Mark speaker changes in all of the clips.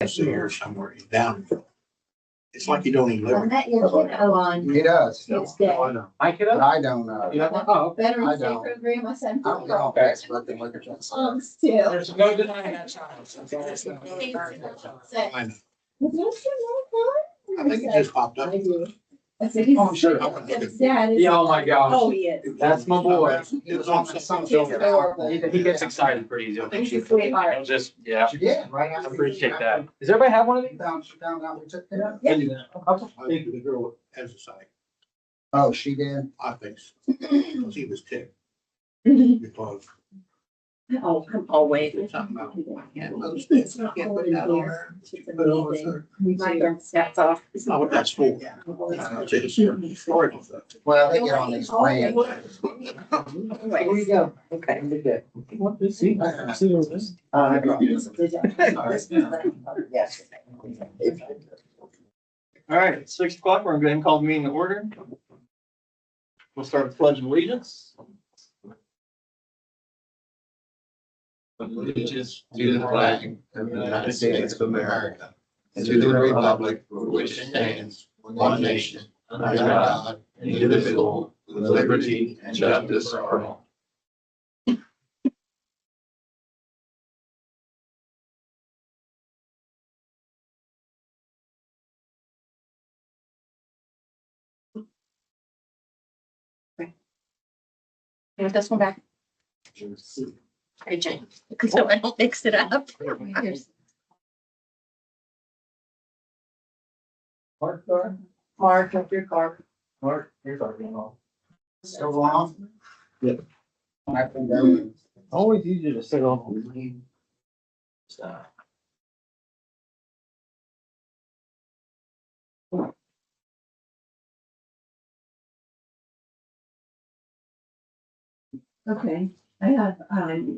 Speaker 1: See here somewhere in Downville. It's like you don't even live.
Speaker 2: I met your kiddo on
Speaker 3: He does,
Speaker 2: Tuesday.
Speaker 4: My kiddo?
Speaker 3: but I don't know.
Speaker 4: Oh,
Speaker 3: I
Speaker 2: Veterans Day
Speaker 3: don't.
Speaker 2: program, I said.
Speaker 3: I don't get on Facebook and look at that.
Speaker 2: Moms too.
Speaker 4: there's no denying that child.
Speaker 1: I know.
Speaker 2: Was that so
Speaker 1: I think it just popped up.
Speaker 2: I do. I said, he's.
Speaker 3: Oh, sure.
Speaker 2: His dad is.
Speaker 4: Yeah, oh my gosh.
Speaker 2: Oh, he is.
Speaker 4: That's my boy.
Speaker 1: It was on some.
Speaker 2: He's adorable.
Speaker 4: He gets excited pretty easy.
Speaker 2: He's a sweetheart.
Speaker 4: I'll just, yeah,
Speaker 3: She did, right
Speaker 4: I
Speaker 3: after.
Speaker 4: appreciate that. Does everybody have one of these?
Speaker 3: She found out we took that.
Speaker 2: Yeah.
Speaker 1: I think the girl has a site.
Speaker 3: Oh, she did?
Speaker 1: I think so. Because he was ticked. Because
Speaker 2: Oh, always.
Speaker 1: something about. Yeah, most things. Can't put that on her. Put it over her.
Speaker 2: That's off.
Speaker 1: It's not what that's for. It's historical stuff.
Speaker 3: Well, they get on these plans.
Speaker 2: Here you go. Okay.
Speaker 4: What is he? See what this?
Speaker 3: Yes.
Speaker 5: All right, it's 6 o'clock. We're going to call the meeting to order. We'll start with pledge of allegiance.
Speaker 6: Allegiance to the flag of the United States of America and to the republic for which it stands, one nation, under God, indivisible, with liberty and justice for all.
Speaker 2: Here's this one back. Hey, Jane, so I don't mix it up. Here's-
Speaker 5: Mark, up your car. Mark, your car being on.
Speaker 3: Still going on?
Speaker 5: Yep.
Speaker 3: I think that
Speaker 5: Always easier to sit on.
Speaker 7: Okay, I have,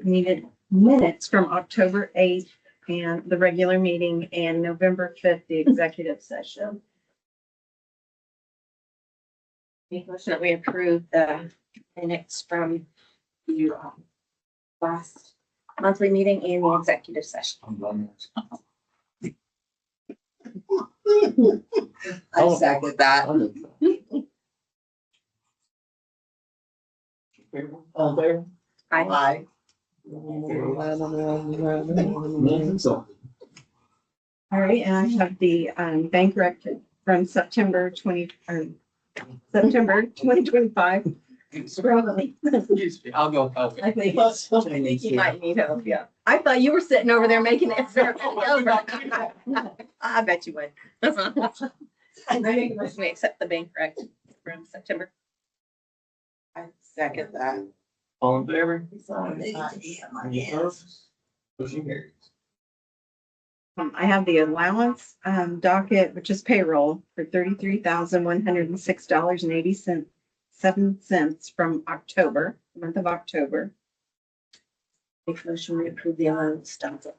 Speaker 7: needed minutes from October 8th and the regular meeting and November 5th, the executive session.
Speaker 2: Make a motion that we approve the minutes from the last monthly meeting and the executive session.
Speaker 5: I
Speaker 2: second that.
Speaker 5: All in favor?
Speaker 2: Aye.
Speaker 7: All right, and I have the, bank record from September 2025. Scrolling.
Speaker 4: Excuse me, I'll go help.
Speaker 7: I think you might need help, yeah. I thought you were sitting over there making it.
Speaker 2: I bet you would. I make a motion we accept the bank rec from September.
Speaker 8: I second that.
Speaker 5: All in favor? Any
Speaker 8: Yes.
Speaker 5: opposed? Motion carries.
Speaker 7: I have the allowance, docket, which is payroll for $33,106.87 from October, month of October.
Speaker 2: Make a motion we approve the allowance docket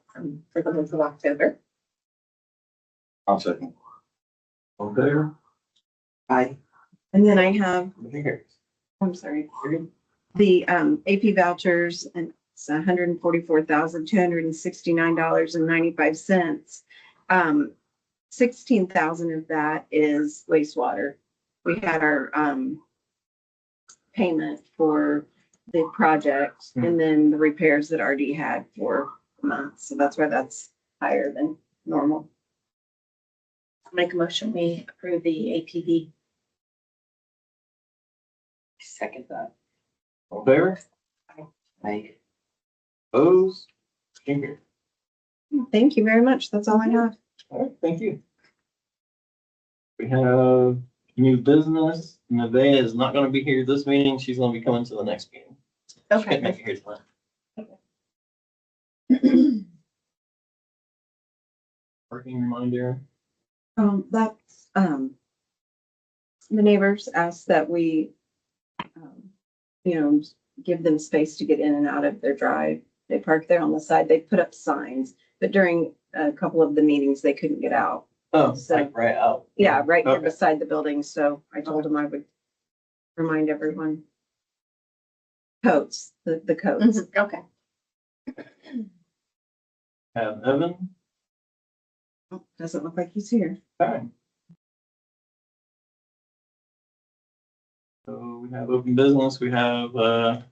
Speaker 2: for the month of October.
Speaker 6: I'll second.
Speaker 5: All in favor?
Speaker 8: Aye.
Speaker 7: And then I have,
Speaker 5: Motion carries.
Speaker 7: I'm sorry, the AP vouchers, and it's $144,269.95. 16,000 of that is wastewater. We had our payment for the project and then the repairs that RD had for a month. So that's why that's higher than normal.
Speaker 2: Make a motion we approve the APV.
Speaker 8: Second that.
Speaker 5: All in favor?
Speaker 8: Aye.
Speaker 5: Opposed? Motion carries.
Speaker 7: Thank you very much. That's all I have.
Speaker 5: All right, thank you. We have new business. Nevaeh is not gonna be here this meeting. She's gonna be coming to the next meeting. She can't make it here tonight. Parking reminder.
Speaker 7: That's, the neighbors asked that we, give them space to get in and out of their drive. They park there on the side. They put up signs, but during a couple of the meetings, they couldn't get out.
Speaker 5: Oh,
Speaker 7: So-
Speaker 5: like right out.
Speaker 7: Yeah, right there
Speaker 5: Okay.
Speaker 7: beside the building. So I told them I would remind everyone. Codes, the codes.
Speaker 2: Okay.
Speaker 5: Have Evan.
Speaker 7: Doesn't look like he's here.
Speaker 5: Okay. So we have open business, we have,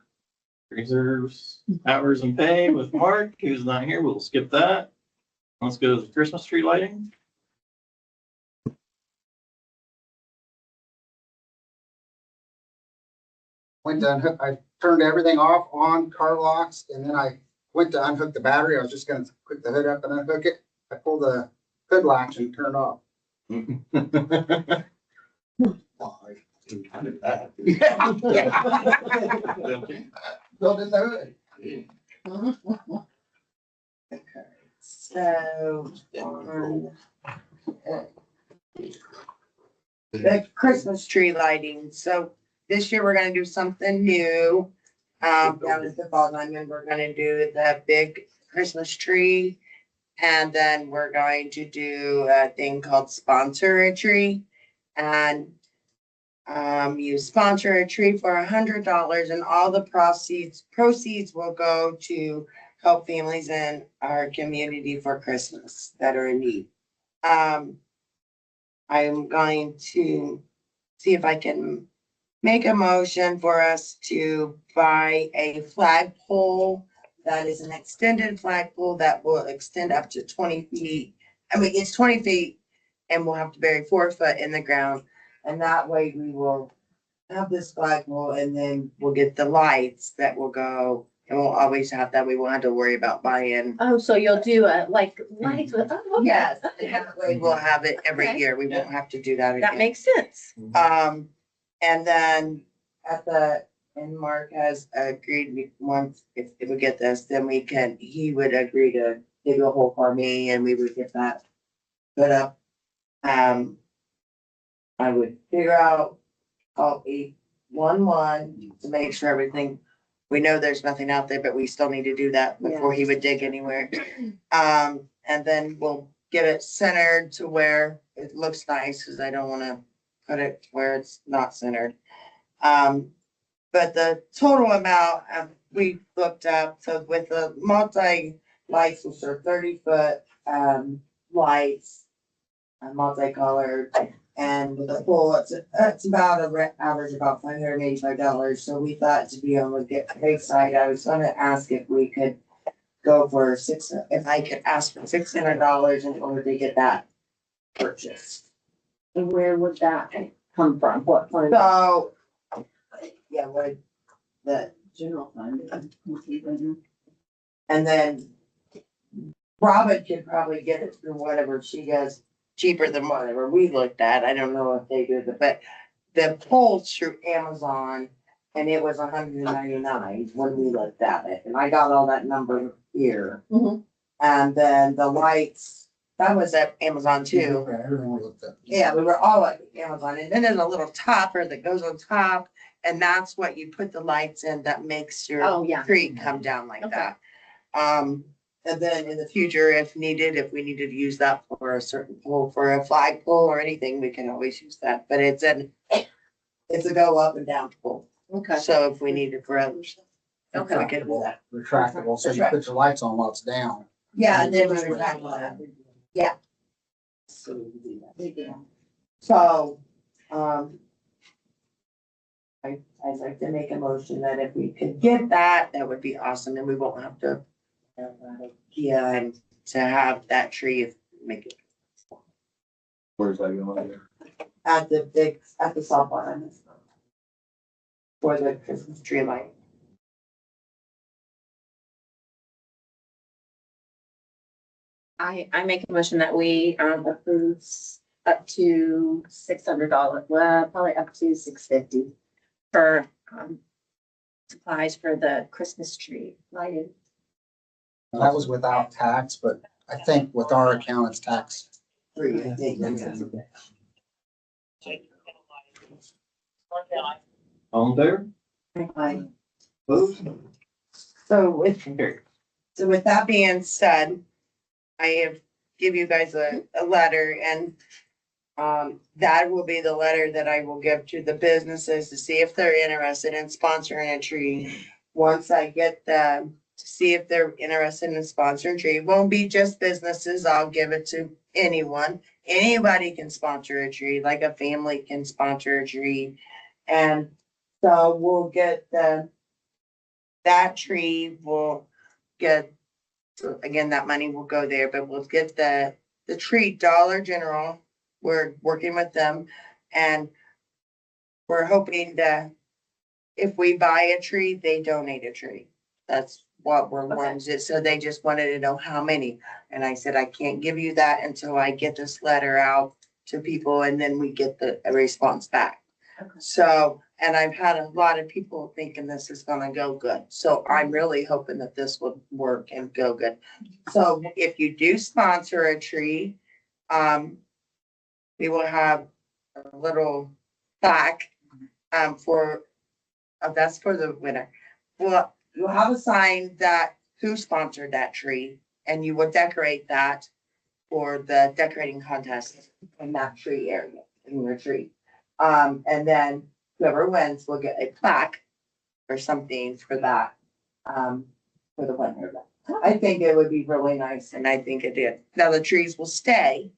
Speaker 5: reserves, hours and pay with Mark, who's not here, we'll skip that. Let's go to the Christmas tree lighting.
Speaker 3: Went to unhook, I turned everything off on car locks, and then I went to unhook the battery. I was just gonna put the hood up and unhook it. I pulled the hood latch and turned off.
Speaker 6: How did that?
Speaker 3: Built in the hood.
Speaker 8: So, the Christmas tree lighting, so this year we're gonna do something new. Down at the Fall Diamond, we're gonna do the big Christmas tree. And then we're going to do a thing called sponsor a tree. And you sponsor a tree for $100 and all the proceeds will go to help families in our community for Christmas that are in need. I'm going to see if I can make a motion for us to buy a flagpole that is an extended flagpole that will extend up to 20 feet. I mean, it's 20 feet and we'll have to bury 4 foot in the ground. And that way we will have this flagpole and then we'll get the lights that will go and we'll always have that. We won't have to worry about buying.
Speaker 2: Oh, so you'll do a, like, lights with, oh, okay.
Speaker 8: Yes, that way we'll have it every
Speaker 2: Okay.
Speaker 8: year. We won't have to do that again.
Speaker 2: That makes sense.
Speaker 8: And then and Mark has agreed, once, if we get this, then he would agree to dig a hole for me and we would get that put up. I would figure out, call 811 to make sure everything, we know there's nothing out there, but we still need to do that before he would dig anywhere. And then we'll get it centered to where it looks nice, because I don't wanna put it where it's not centered. But the total amount, we looked up, so with the multi-lights, which are 30-foot, lights, multicolored, and with the pole, it's about average about $585. So we thought to be on the big side, I was gonna ask if we could go for if I could ask for $600 in order to get that purchased.
Speaker 2: And where would that come from? What fund?
Speaker 8: So, yeah, what, the,
Speaker 7: General fund.
Speaker 8: and then Robin could probably get it through whatever she does, cheaper than whatever we looked at. I don't know if they do but the pole's through Amazon and it was $199 when we looked at it. And I got all that number here.
Speaker 2: Mhm.
Speaker 8: And then the lights, that was at Amazon too.
Speaker 3: Everyone looked up.
Speaker 8: Yeah, we were all at Amazon, and then there's a little topper that goes on top, and that's what you put the lights in that makes your
Speaker 2: Oh, yeah.
Speaker 8: tree come down like
Speaker 2: Okay.
Speaker 8: that. And then in the future, if needed, if we needed to use that for a certain pole, for a flag pole or anything, we can always use that, but it's a go up and down pole.
Speaker 2: Okay.
Speaker 8: So if we need it for others.
Speaker 2: Okay.
Speaker 8: We can do that.
Speaker 3: Retractable, so you put your lights on while it's down.
Speaker 8: Yeah, and then we were talking about that. Yeah.
Speaker 3: So you do that.
Speaker 8: So, I'd like to make a motion that if we could get that, that would be awesome, and we won't have to. And to have that tree, make it
Speaker 6: Where's that going?
Speaker 8: at the softball. For the Christmas tree light.
Speaker 2: I make a motion that we approve up to $600, well, probably up to $650 for supplies for the Christmas tree lighting.
Speaker 3: That was without tax, but I think with our account, it's tax free. I think.
Speaker 5: All in favor?
Speaker 8: Aye.
Speaker 5: Opposed?
Speaker 8: So with
Speaker 5: Okay.
Speaker 8: So with that being said, I have give you guys a letter and that will be the letter that I will give to the businesses to see if they're interested in sponsoring a tree. Once I get the to see if they're interested in sponsoring a tree. It won't be just businesses. I'll give it to anyone. Anybody can sponsor a tree, like a family can sponsor a tree. And so we'll get that tree will get, so again, that money will go there, but we'll get the tree, Dollar General. We're working with them and we're hoping that if we buy a tree, they donate a tree. That's what we're wanting to, so they just wanted to know how many. And I said, I can't give you that until I get this letter out to people and then we get a response back.
Speaker 2: Okay.
Speaker 8: So, and I've had a lot of people thinking this is gonna go good. So I'm really hoping that this would work and go good. So if you do sponsor a tree, we will have a little plaque, that's for the winner. Well, you'll have a sign that who sponsored that tree and you will decorate that for the decorating contest in that tree area, in your tree. And then whoever wins will get a plaque or something for that, for the winner. I think it would be really nice and I think it did. Now the trees will stay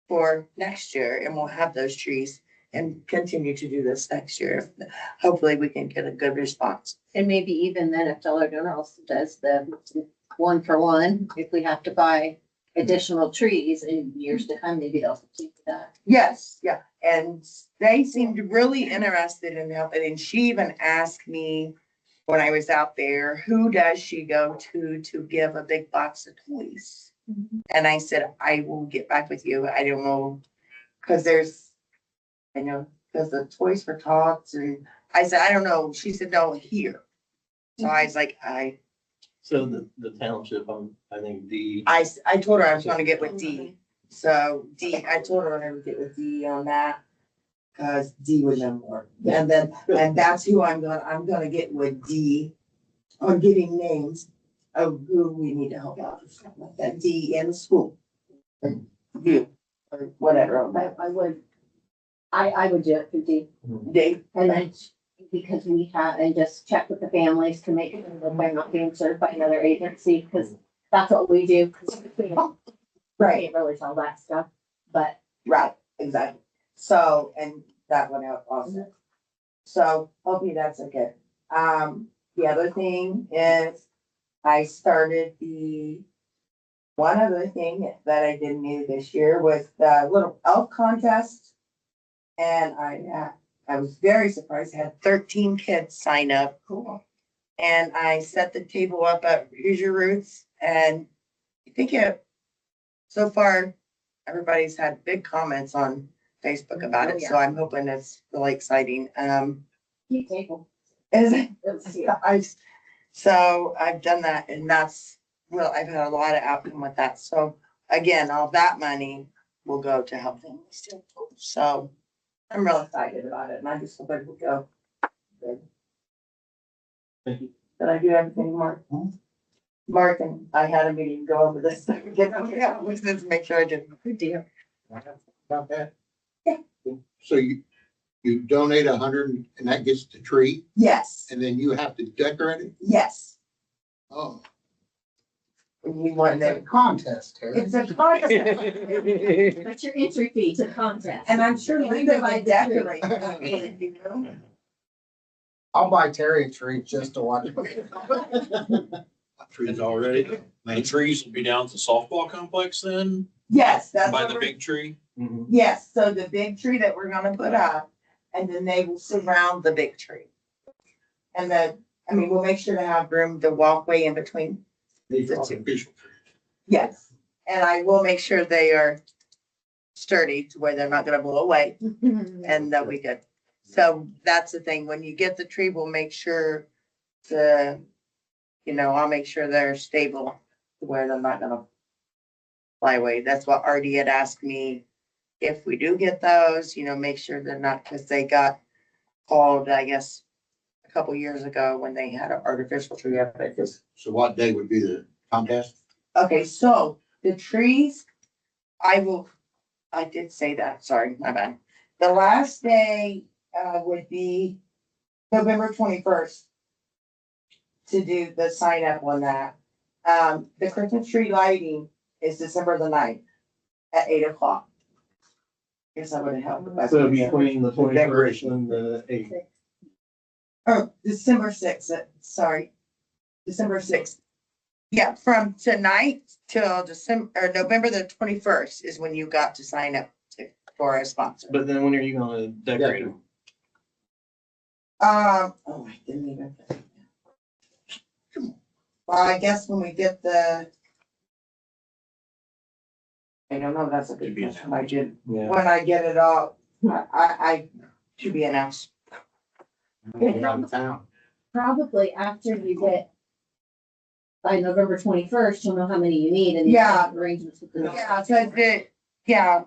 Speaker 8: for next year and we'll have those trees and continue to do this next year. Hopefully we can get a good response.
Speaker 2: And maybe even then if Dollar General does the 1-for-1, if we have to buy additional trees in years to come, maybe they'll keep that.
Speaker 8: Yes, yeah, and they seemed really interested in helping, and she even asked me when I was out there, who does she go to give a big box of toys? And I said, I will get back with you, I don't know, because I know, because the Toys for Tots, and I said, I don't know, she said, no, here. So I was like,
Speaker 5: So the township, I think
Speaker 8: I told her I was gonna get with Dee. So Dee, I told her I would get with Dee on that. Cause Dee would know more. And that's who I'm gonna get with Dee on getting names of who we need to help out or something like that. Dee in the school. You, or whatever.
Speaker 2: I would do it for Dee.
Speaker 8: Dee,
Speaker 2: And then, because we have, and just check with the families to make sure that they're not being served by another agency, because that's what we do. 'Cause we don't
Speaker 8: right,
Speaker 2: really sell that stuff, but
Speaker 8: right, exactly. So, and that went out also. So hopefully that's okay. The other thing is I started one other thing that I didn't do this year was the little elf contest. And I was very surprised. I had 13 kids sign up. Cool. And I set the table up at Use Your Roots and I think so far, everybody's had big comments on Facebook about it. So I'm hoping it's really exciting.
Speaker 2: keep table.
Speaker 8: Is it?
Speaker 2: It's
Speaker 8: So I've done that and I've had a lot of outcome with that. So again, all that money will go to help families too. So I'm real excited about it and I just hope it will go good.
Speaker 5: Thank you.
Speaker 8: Did I do everything, Mark? Mark and I had a meeting, go over this, just make sure I did.
Speaker 2: Good deal.
Speaker 6: About that?
Speaker 8: Yeah.
Speaker 6: So you donate 100 and that gets the tree
Speaker 8: Yes,
Speaker 6: and then you have to decorate it?
Speaker 8: yes.
Speaker 6: Oh.
Speaker 8: And you want
Speaker 3: It's a
Speaker 8: that.
Speaker 3: contest, Terry.
Speaker 8: It's a contest.
Speaker 2: That's your entry fee to contest.
Speaker 8: And I'm sure Linda might decorate. You know?
Speaker 3: I'll buy Terry a tree just to watch.
Speaker 9: Trees already. The trees will be down at the softball complex then,
Speaker 8: Yes, that's
Speaker 9: by
Speaker 8: what
Speaker 9: the
Speaker 8: we're,
Speaker 9: big tree.
Speaker 8: yes, so the big tree that we're gonna put up, and then they will surround the big tree. And we'll make sure to have room, the walkway in between.
Speaker 6: These are artificial trees.
Speaker 8: Yes, and I will make sure they are sturdy to where they're not gonna blow away. And they'll be good. So that's the thing, when you get the tree, we'll make sure I'll make sure they're stable to where they're not gonna fly away. That's what Artie had asked me. If we do get those, make sure they're not, because they got called, I guess, a couple years ago when they had an artificial tree up. It just,
Speaker 6: So what day would be the contest?
Speaker 8: okay, so the trees, I did say that, sorry, my bad. The last day would be November 21st. to do the sign up on that. The Christmas tree lighting is December the 9th at 8 o'clock. Guess I would have helped. with that.
Speaker 5: So between the 21st and the 8th.
Speaker 8: Oh, December 6th, sorry. December 6th. Yeah, from tonight till December, or November the 21st is when you got to sign up for a sponsor.
Speaker 5: But then when are you gonna decorate them?
Speaker 8: Oh, I didn't even. Well, I guess when we get I don't know, that's a good question. I did,
Speaker 5: Yeah.
Speaker 8: when I get it all, I should be announced.
Speaker 2: Probably after you get by November 21st, you'll know how many you need and you
Speaker 8: Yeah.
Speaker 2: have arrangements with the.
Speaker 8: Yeah, so yeah,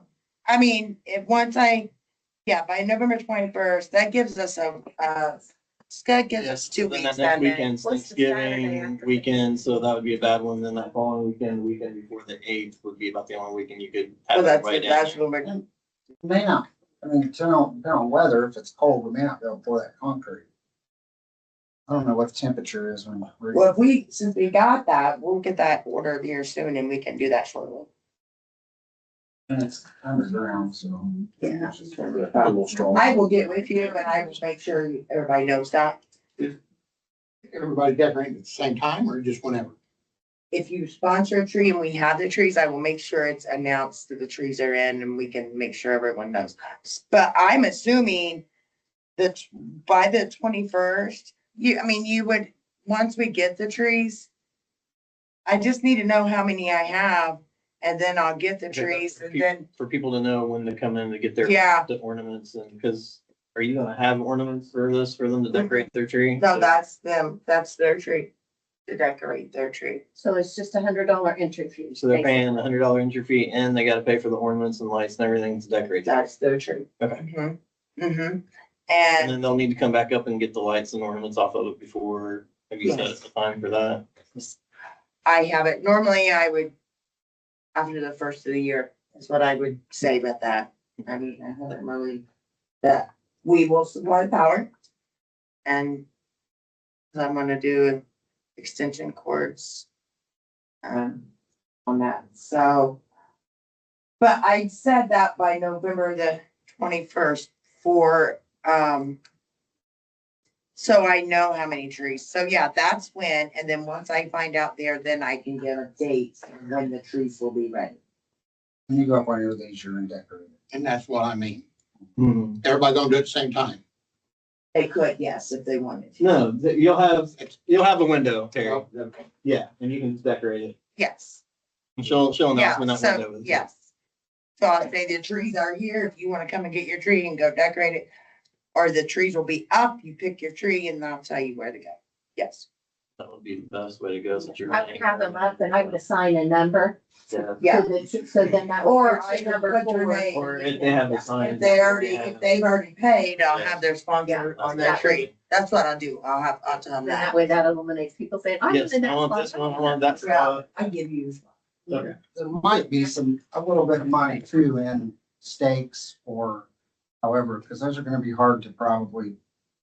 Speaker 8: I mean, by November 21st, that gives us that gives us 2
Speaker 5: Then
Speaker 8: weeks.
Speaker 5: that next
Speaker 8: and then-
Speaker 5: weekend's
Speaker 2: What's the Saturday
Speaker 5: Thanksgiving
Speaker 2: after?
Speaker 5: weekend, so that would be a bad one. Then that following weekend, the weekend before the 8th would be about the only weekend you could
Speaker 8: Well,
Speaker 5: have
Speaker 8: that's
Speaker 5: everybody
Speaker 8: it,
Speaker 5: down
Speaker 8: that's
Speaker 5: there.
Speaker 8: when we're,
Speaker 3: May not, I mean, depending on weather, if it's cold, we may not be able to pour that concrete. I don't know what the temperature is when we're.
Speaker 8: well, since we got that, we'll get that ordered here soon and we can do that shortly.
Speaker 3: And it's underground, so.
Speaker 8: Yeah.
Speaker 9: A little strong.
Speaker 8: I will get with you and I will make sure everybody knows that.
Speaker 1: Everybody decorating at the same time or just whenever?
Speaker 8: If you sponsor a tree and we have the trees, I will make sure it's announced that the trees are in and we can make sure everyone knows. But I'm assuming that by the 21st, you would, once we get the trees, I just need to know how many I have and then I'll get the trees and then,
Speaker 5: For people to know when to come in to get their
Speaker 8: yeah,
Speaker 5: the ornaments, and because are you gonna have ornaments for them to decorate their tree?
Speaker 8: no, that's them, that's their tree, to decorate their tree.
Speaker 2: So it's just $100 entry fee.
Speaker 5: So they're paying $100 entry fee and they gotta pay for the ornaments and lights and everything to decorate. their-
Speaker 8: That's their tree.
Speaker 5: Okay.
Speaker 8: And
Speaker 5: And then they'll need to come back up and get the lights and ornaments off of it before, have you set the time for that?
Speaker 8: I have it, normally I would, after the first of the year, is what I would say about that. I mean, I haven't really, that we will supply power. And I'm gonna do extension cords. On that, so. But I said that by November the 21st for, so I know how many trees. So yeah, that's when, and then once I find out there, then I can give a date when the trees will be ready.
Speaker 3: When you go up on your leisure and decorate.
Speaker 1: And that's what I mean.
Speaker 5: Hmm.
Speaker 1: Everybody gonna do it at the same time.
Speaker 8: They could, yes, if they wanted to.
Speaker 5: No, you'll have a window, Terry. Yeah, and you can decorate it.
Speaker 8: Yes,
Speaker 5: And she'll announce
Speaker 8: yeah,
Speaker 5: when that window
Speaker 8: so,
Speaker 5: is.
Speaker 8: yes. So I'll say the trees are here. If you wanna come and get your tree and go decorate it. Or the trees will be up, you pick your tree and I'll tell you where to go. Yes,
Speaker 5: That would be the best way to go since you're.
Speaker 2: I would have them up and I would assign a number.
Speaker 5: Yeah.
Speaker 8: yeah.
Speaker 2: So then that.
Speaker 8: Or
Speaker 2: would
Speaker 8: I
Speaker 2: be
Speaker 8: can
Speaker 2: number
Speaker 8: put your
Speaker 2: 4.
Speaker 8: name.
Speaker 5: Or if they have the sign.
Speaker 8: If they've already paid, I'll have their sponsor on their tree. That's what I'll do. I'll tell them
Speaker 2: Then that
Speaker 8: that.
Speaker 2: way that eliminates people saying, I
Speaker 5: Yes,
Speaker 2: want
Speaker 5: I want this one, I want that spot.
Speaker 8: I give you.
Speaker 5: Okay.
Speaker 3: There might be a little bit of money too in stakes or however, because those are gonna be hard to probably,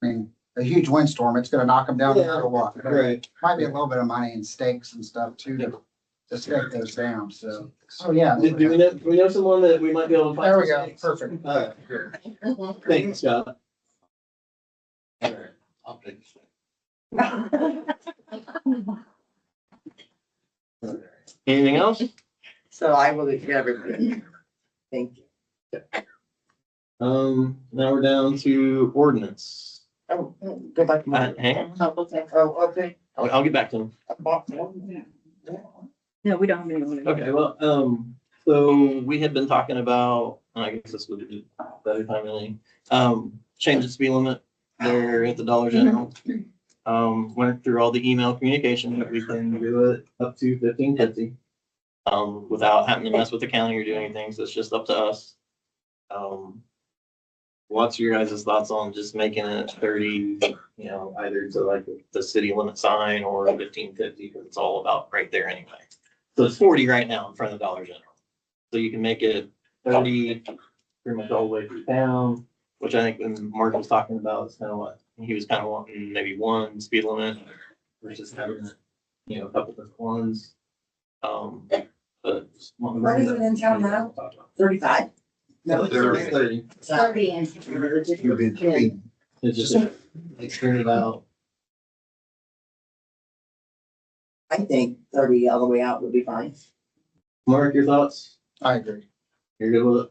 Speaker 3: I mean, a huge windstorm, it's gonna knock them down no matter what.
Speaker 5: Right.
Speaker 3: Might be a little bit of money in stakes and stuff too to stake those down, so. Oh, yeah.
Speaker 5: Do we know someone that we might be able to find?
Speaker 3: There we go, perfect.
Speaker 5: All right. Thanks, Scott.
Speaker 1: All right, I'll take a second.
Speaker 5: Anything else?
Speaker 8: So I will get everybody. Thank you.
Speaker 5: Now we're down to ordinance.
Speaker 8: Oh, go back.
Speaker 5: Hang on,
Speaker 8: Oh, okay.
Speaker 5: I'll get back to him.
Speaker 7: No, we don't have any.
Speaker 5: Okay, well, so we had been talking about, I guess this would be a better time really, change the speed limit there at the Dollar General. Went through all the email communication that we can do it up to 1550. Without having to mess with the county or do anything, so it's just up to us. What's your guys' thoughts on just making it 30, either to like the city limit sign or 1550, because it's all about right there anyway. So it's 40 right now in front of the Dollar General. So you can make it 30 pretty much all the way through town, which I think when Mark was talking about is kind of what he was kind of wanting, maybe one speed limit. versus having, a couple different ones. But.
Speaker 8: What is it in town now? 35?
Speaker 5: No, it's 30.
Speaker 2: 30 and.
Speaker 5: It's just, they turned it out.
Speaker 8: I think 30 all the way out would be fine.
Speaker 5: Mark, your thoughts?
Speaker 3: I agree.
Speaker 5: You're good with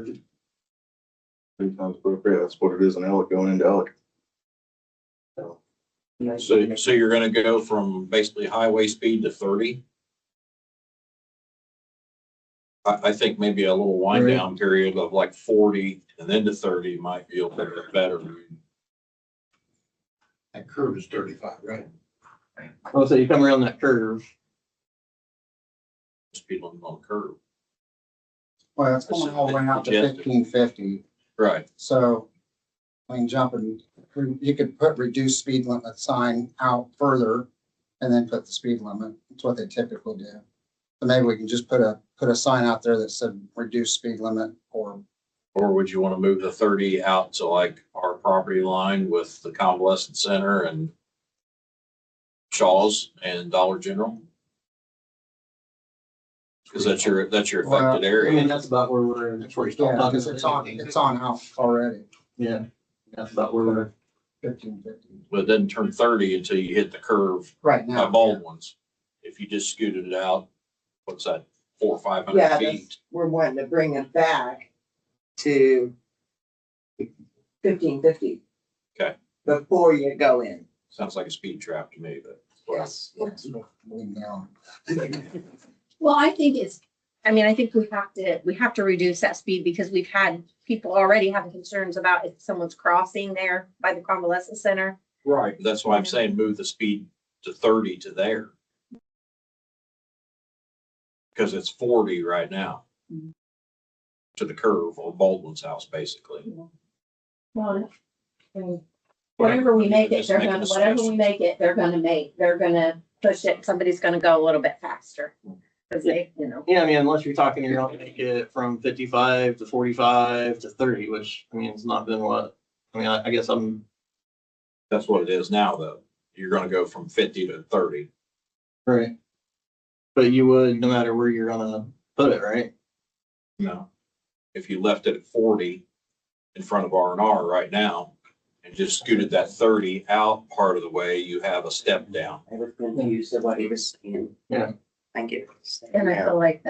Speaker 5: it?
Speaker 6: 3 times appropriate, that's what it is in Elk, going into Elk.
Speaker 9: So you're gonna go from basically highway speed to 30? I think maybe a little wind
Speaker 5: Right.
Speaker 9: down period of like 40 and then to 30 might be a little bit better.
Speaker 6: That curve is 35, right?
Speaker 5: Oh, so you come around that curve.
Speaker 9: Speed limit on the curve.
Speaker 3: Well, it's going all the way out to
Speaker 9: Yes.
Speaker 3: 1550.
Speaker 9: Right.
Speaker 3: So, I mean, jumping, you could put reduced speed limit sign out further and then put the speed limit. That's what they typically do. So maybe we can just put a sign out there that said reduced speed limit or,
Speaker 9: Or would you want to move the 30 out to like our property line with the convalescent center and Shaw's and Dollar General? Because that's your affected
Speaker 3: Well,
Speaker 5: I mean,
Speaker 9: area.
Speaker 5: that's about where we're, that's where you start
Speaker 3: yeah,
Speaker 5: talking.
Speaker 3: because it's on out already,
Speaker 5: Yeah, that's about where we're.
Speaker 3: 1550.
Speaker 9: But it doesn't turn 30 until you hit the curve
Speaker 3: Right
Speaker 9: by
Speaker 3: now.
Speaker 9: Baldwin's. If you just scooted it out, what's that, 400 or 500
Speaker 8: Yeah,
Speaker 9: feet?
Speaker 8: we're wanting to bring it back to 1550.
Speaker 9: Okay.
Speaker 8: Before you go in.
Speaker 9: Sounds like a speed trap to me, but.
Speaker 8: Yes.
Speaker 3: Moving down.
Speaker 2: Well, I think I think we have to reduce that speed because we've had people already having concerns about if someone's crossing there by the convalescent center.
Speaker 9: Right. That's why I'm saying move the speed to 30 to there. Because it's 40 right now. To the curve on Baldwin's house, basically.
Speaker 2: Well, whatever we make it,
Speaker 9: Just
Speaker 2: they're
Speaker 9: making
Speaker 2: gonna,
Speaker 9: a
Speaker 2: whatever we
Speaker 9: suggestion.
Speaker 2: make it, they're gonna push it. Somebody's gonna go a little bit faster. Cause they,
Speaker 5: Yeah, I mean, unless you're talking, you're gonna make it from 55 to 45 to 30, which, I mean, it's not been what, I mean, I guess I'm,
Speaker 9: That's what it is now, though. You're gonna go from 50 to 30.
Speaker 5: right. But you would, no matter where you're gonna put it, right?
Speaker 9: No. If you left it at 40 in front of R&R right now and just scooted that 30 out part of the way, you have a step down.
Speaker 8: I was confused at what he was saying.
Speaker 5: Yeah.
Speaker 8: Thank you.
Speaker 2: and I feel like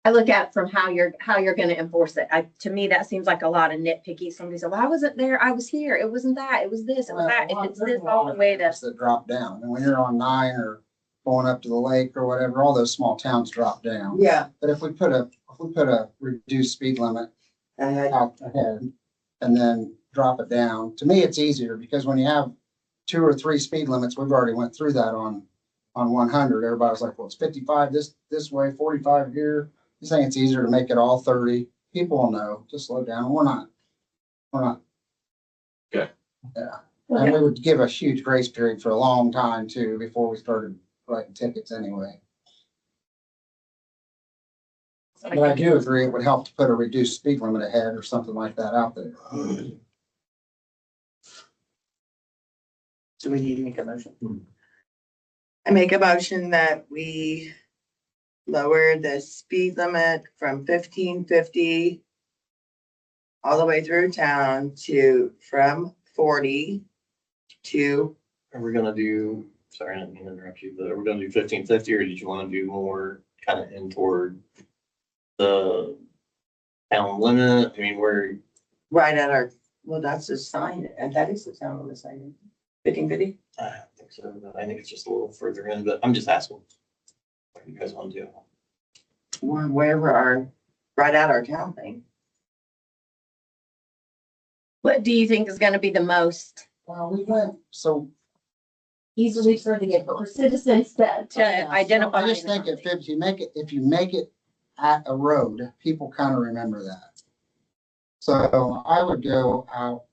Speaker 2: I look at it from how you're gonna enforce it. To me, that seems like a lot of nitpicky. Somebody said, well, I wasn't there. I was here. It wasn't that. It was this, it was that. If it's this all the way to,
Speaker 3: That drop down. And when you're on 9 or going up to the lake or whatever, all those small towns drop down.
Speaker 8: Yeah.
Speaker 3: But if we put a reduced speed limit
Speaker 8: I
Speaker 3: out ahead and then drop it down, to me, it's easier because when you have 2 or 3 speed limits, we've already went through that on 100. Everybody's like, well, it's 55 this way, 45 here. I think it's easier to make it all 30. People will know to slow down. We're not.
Speaker 9: Okay.
Speaker 3: Yeah. And we would give a huge grace period for a long time too, before we started writing tickets anyway. But I do agree, it would help to put a reduced speed limit ahead or something like that out there.
Speaker 8: Do we need to make a motion? I make a motion that we lower the speed limit from 1550 all the way through town from 40 to,
Speaker 5: Are we gonna do, sorry, I didn't mean to interrupt you, but are we gonna do 1550 or did you wanna do more kind of in toward the town limit? I mean, where,
Speaker 8: right at our, well, that's the sign, and that is the town on the sign. 1550?
Speaker 5: I don't think so, but I think it's just a little further in, but I'm just asking. What you guys want to do?
Speaker 8: Wherever right at our town thing.
Speaker 2: what do you think is gonna be the most
Speaker 3: Well, we went, so
Speaker 2: easily for citizens to identify?
Speaker 3: I just think if you make it at a road, people kind of remember that. So I would go out,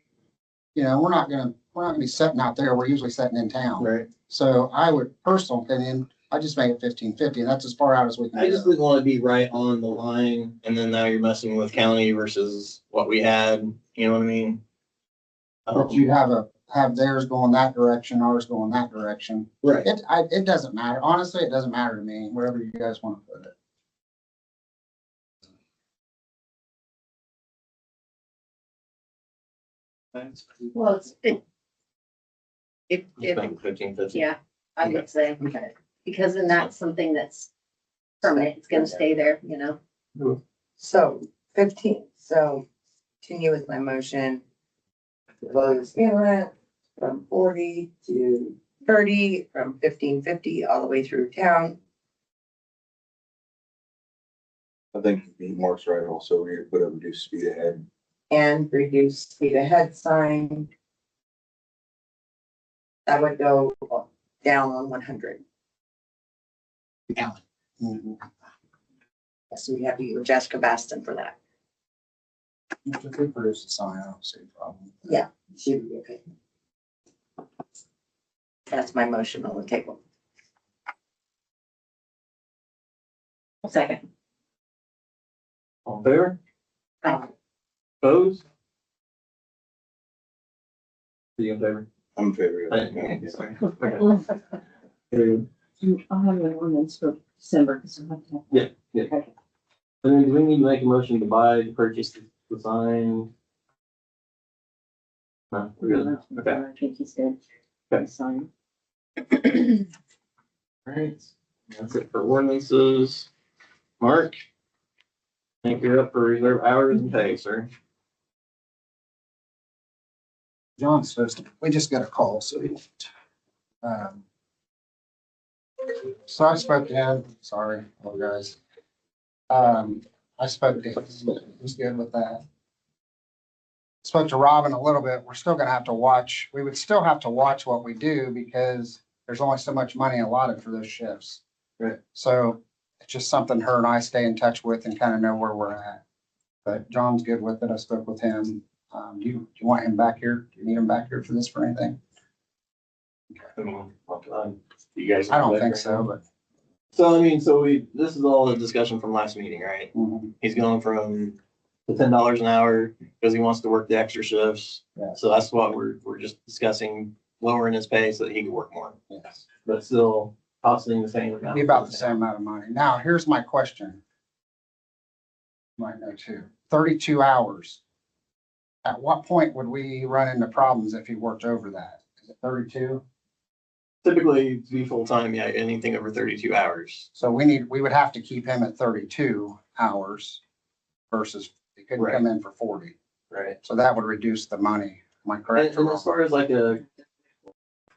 Speaker 3: we're not gonna be sitting out there. We're usually sitting in town.
Speaker 5: Right.
Speaker 3: So I would, personal opinion, I just make it 1550 and that's as far out as we can
Speaker 5: I just
Speaker 3: go.
Speaker 5: didn't want to be right on the line and then now you're messing with county versus what we had, you know what I mean?
Speaker 3: But you have theirs going that direction, ours going that direction.
Speaker 5: Right.
Speaker 3: It doesn't matter. Honestly, it doesn't matter to me, wherever you guys want to put it.
Speaker 2: Well, if,
Speaker 5: Think 1550.
Speaker 2: yeah, I would say, because then that's something that's permanent, it's gonna stay there, you know?
Speaker 8: So 15, so continue with my motion. Low speed limit from 40 to 30, from 1550 all the way through town.
Speaker 9: I think he marks right also, we're gonna put a reduced speed ahead.
Speaker 8: And reduce speed ahead sign. That would go down on 100.
Speaker 3: Mm-hmm.
Speaker 8: So we have to use Jessica Baston for that.
Speaker 3: If we produce a sign, I don't see a problem.
Speaker 8: Yeah, she would be okay. That's my motion on the table.
Speaker 2: Second.
Speaker 5: All in favor?
Speaker 2: Aye.
Speaker 5: Opposed? Are you in favor?
Speaker 9: I'm in favor of
Speaker 5: Okay.
Speaker 9: that.
Speaker 5: Sorry. Okay. Very good.
Speaker 7: I'll have an ordinance for December, because I have to have.
Speaker 5: Yeah. And then do we need to make a motion to buy, to purchase the sign? No, we're good. Okay.
Speaker 7: I think he's good.
Speaker 5: Okay.
Speaker 7: Sign.
Speaker 5: Alright, that's it for ordinances. Mark? I think you're up for reserve hours and pay, sir.
Speaker 3: John's supposed to, we just got a call, so he. So I spoke to him, sorry, guys. I spoke to him, he was good with that. Spoke to Robin a little bit, we're still gonna have to watch, we would still have to watch what we do because there's only so much money allotted for those shifts.
Speaker 5: Right.
Speaker 3: So it's just something her and I stay in touch with and kind of know where we're at. But John's good with it, I spoke with him. Do you want him back here? Do you need him back here for this for anything?
Speaker 5: I mean, you guys.
Speaker 3: I don't think so, but.
Speaker 5: So, I mean, this is all the discussion from last meeting, right? He's going from the $10 an hour because he wants to work the extra shifts.
Speaker 3: Yeah.
Speaker 5: So that's what we're just discussing, lowering his pay so that he can work more,
Speaker 3: Yes.
Speaker 5: but still costing the same amount.
Speaker 3: Be about the same amount of money. Now, here's my question. Might know too. 32 hours. At what point would we run into problems if he worked over that? Is it 32?
Speaker 5: Typically, to be full-time, yeah, anything over 32 hours.
Speaker 3: So we would have to keep him at 32 hours versus he couldn't come in for 40.
Speaker 5: Right.
Speaker 3: So that would reduce the money. Am I correct?
Speaker 5: And as far as like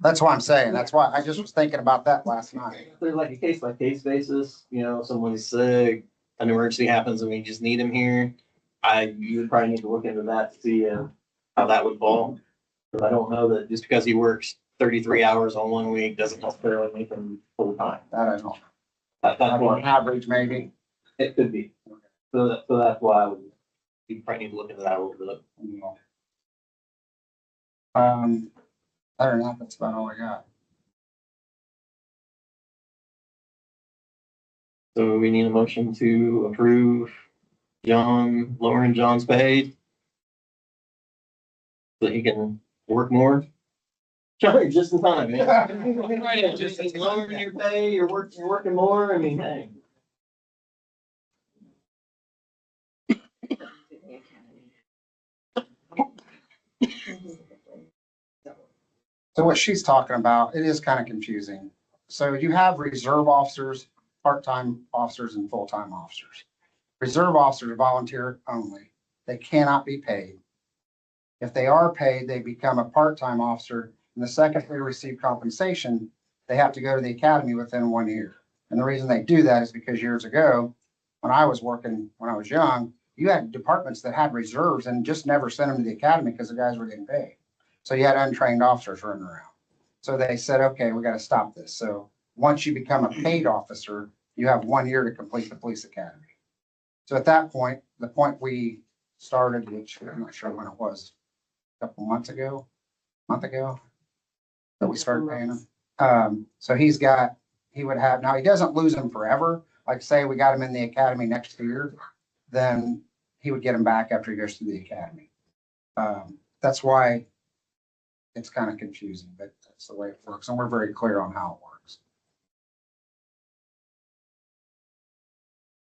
Speaker 3: That's what I'm saying. That's why I just was thinking about that last night.
Speaker 5: if there's like a case by case basis, you know, someone's sick, an emergency happens and we just need him here. You would probably need to look into that to see how that would fall. But I don't know that just because he works 33 hours on 1 week doesn't necessarily make him full time.
Speaker 3: That I don't.
Speaker 5: That's
Speaker 3: On
Speaker 5: why
Speaker 3: average, maybe.
Speaker 5: it could be. So that's why you probably need to look into that a little bit.
Speaker 3: Other than that, that's about all I got.
Speaker 5: So we need a motion to approve lowering John's pay so he can work more. John, you're just in time, man. Just lowering your pay, you're working more. I mean, hey.
Speaker 3: So what she's talking about, it is kind of confusing. So you have reserve officers, part-time officers and full-time officers. Reserve officers are volunteer only. They cannot be paid. If they are paid, they become a part-time officer. And the second they receive compensation, they have to go to the academy within 1 year. And the reason they do that is because years ago, when I was working, when I was young, you had departments that had reserves and just never sent them to the academy because the guys were getting paid. So you had untrained officers running around. So they said, okay, we got to stop this. So once you become a paid officer, you have 1 year to complete the police academy. So at that point, the point we started, which I'm not sure when it was, a couple month ago, that we started paying him. So he would have, now he doesn't lose them forever. Like say we got him in the academy next year, then he would get him back after he goes through the academy. That's why it's kind of confusing, but that's the way it works. And we're very clear on how it works.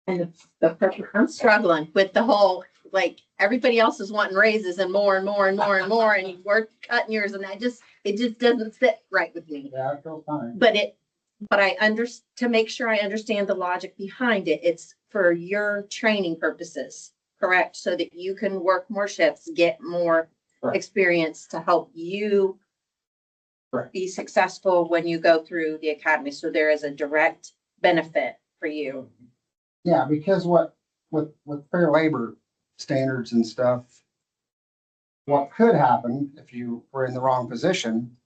Speaker 7: And the purpose,
Speaker 2: I'm struggling with the whole, like, everybody else is wanting raises and more and more and more and more, and we're cutting yours, and it just doesn't sit right with me.
Speaker 3: Yeah, I feel fine.
Speaker 2: But to make sure I understand the logic behind it, it's for your training purposes, correct? So that you can work more shifts, get more
Speaker 3: Correct.
Speaker 2: experience to help you
Speaker 3: Correct.
Speaker 2: be successful when you go through the academy. So there is a direct benefit for you.
Speaker 3: Yeah, because with fair labor standards and stuff, what could happen if you were in the wrong position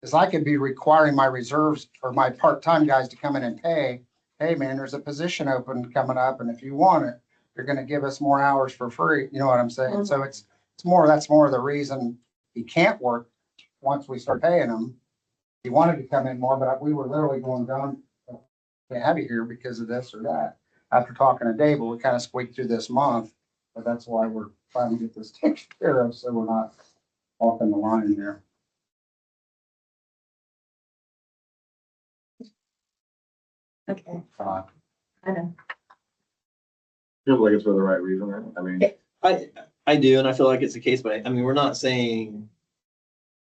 Speaker 3: is I could be requiring my reserves or my part-time guys to come in and pay, hey, man, there's a position open coming up, and if you want it, you're gonna give us more hours for free. You know what I'm saying? So that's more of the reason he can't work once we start paying him. He wanted to come in more, but we were literally going down, can't have you here because of this or that. After talking to Dave, we kind of squeaked through this month, but that's why we're trying to get this taken care of, so we're not walking the line there.
Speaker 2: Okay.
Speaker 3: Uh,
Speaker 2: I know.
Speaker 6: Feels like it's for the right reason, right? I mean,
Speaker 5: I do, and I feel like it's a case, but I mean, we're not saying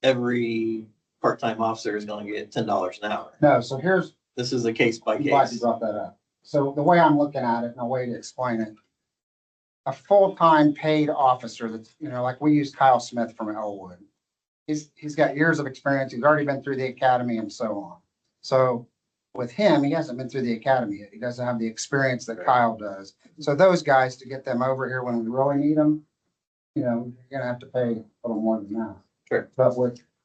Speaker 5: every part-time officer is gonna get $10 an hour.
Speaker 3: No, so here's,
Speaker 5: This is a case by
Speaker 3: I'm glad you
Speaker 5: case.
Speaker 3: brought that up. So the way I'm looking at it, and a way to explain it, a full-time paid officer that's, like we used Kyle Smith from Elwood. He's got years of experience. He's already been through the academy and so on. So with him, he hasn't been through the academy yet. He doesn't have the experience that Kyle does. So those guys, to get them over here when we really need them, you're gonna have to pay a little more than that.
Speaker 5: Sure.
Speaker 3: But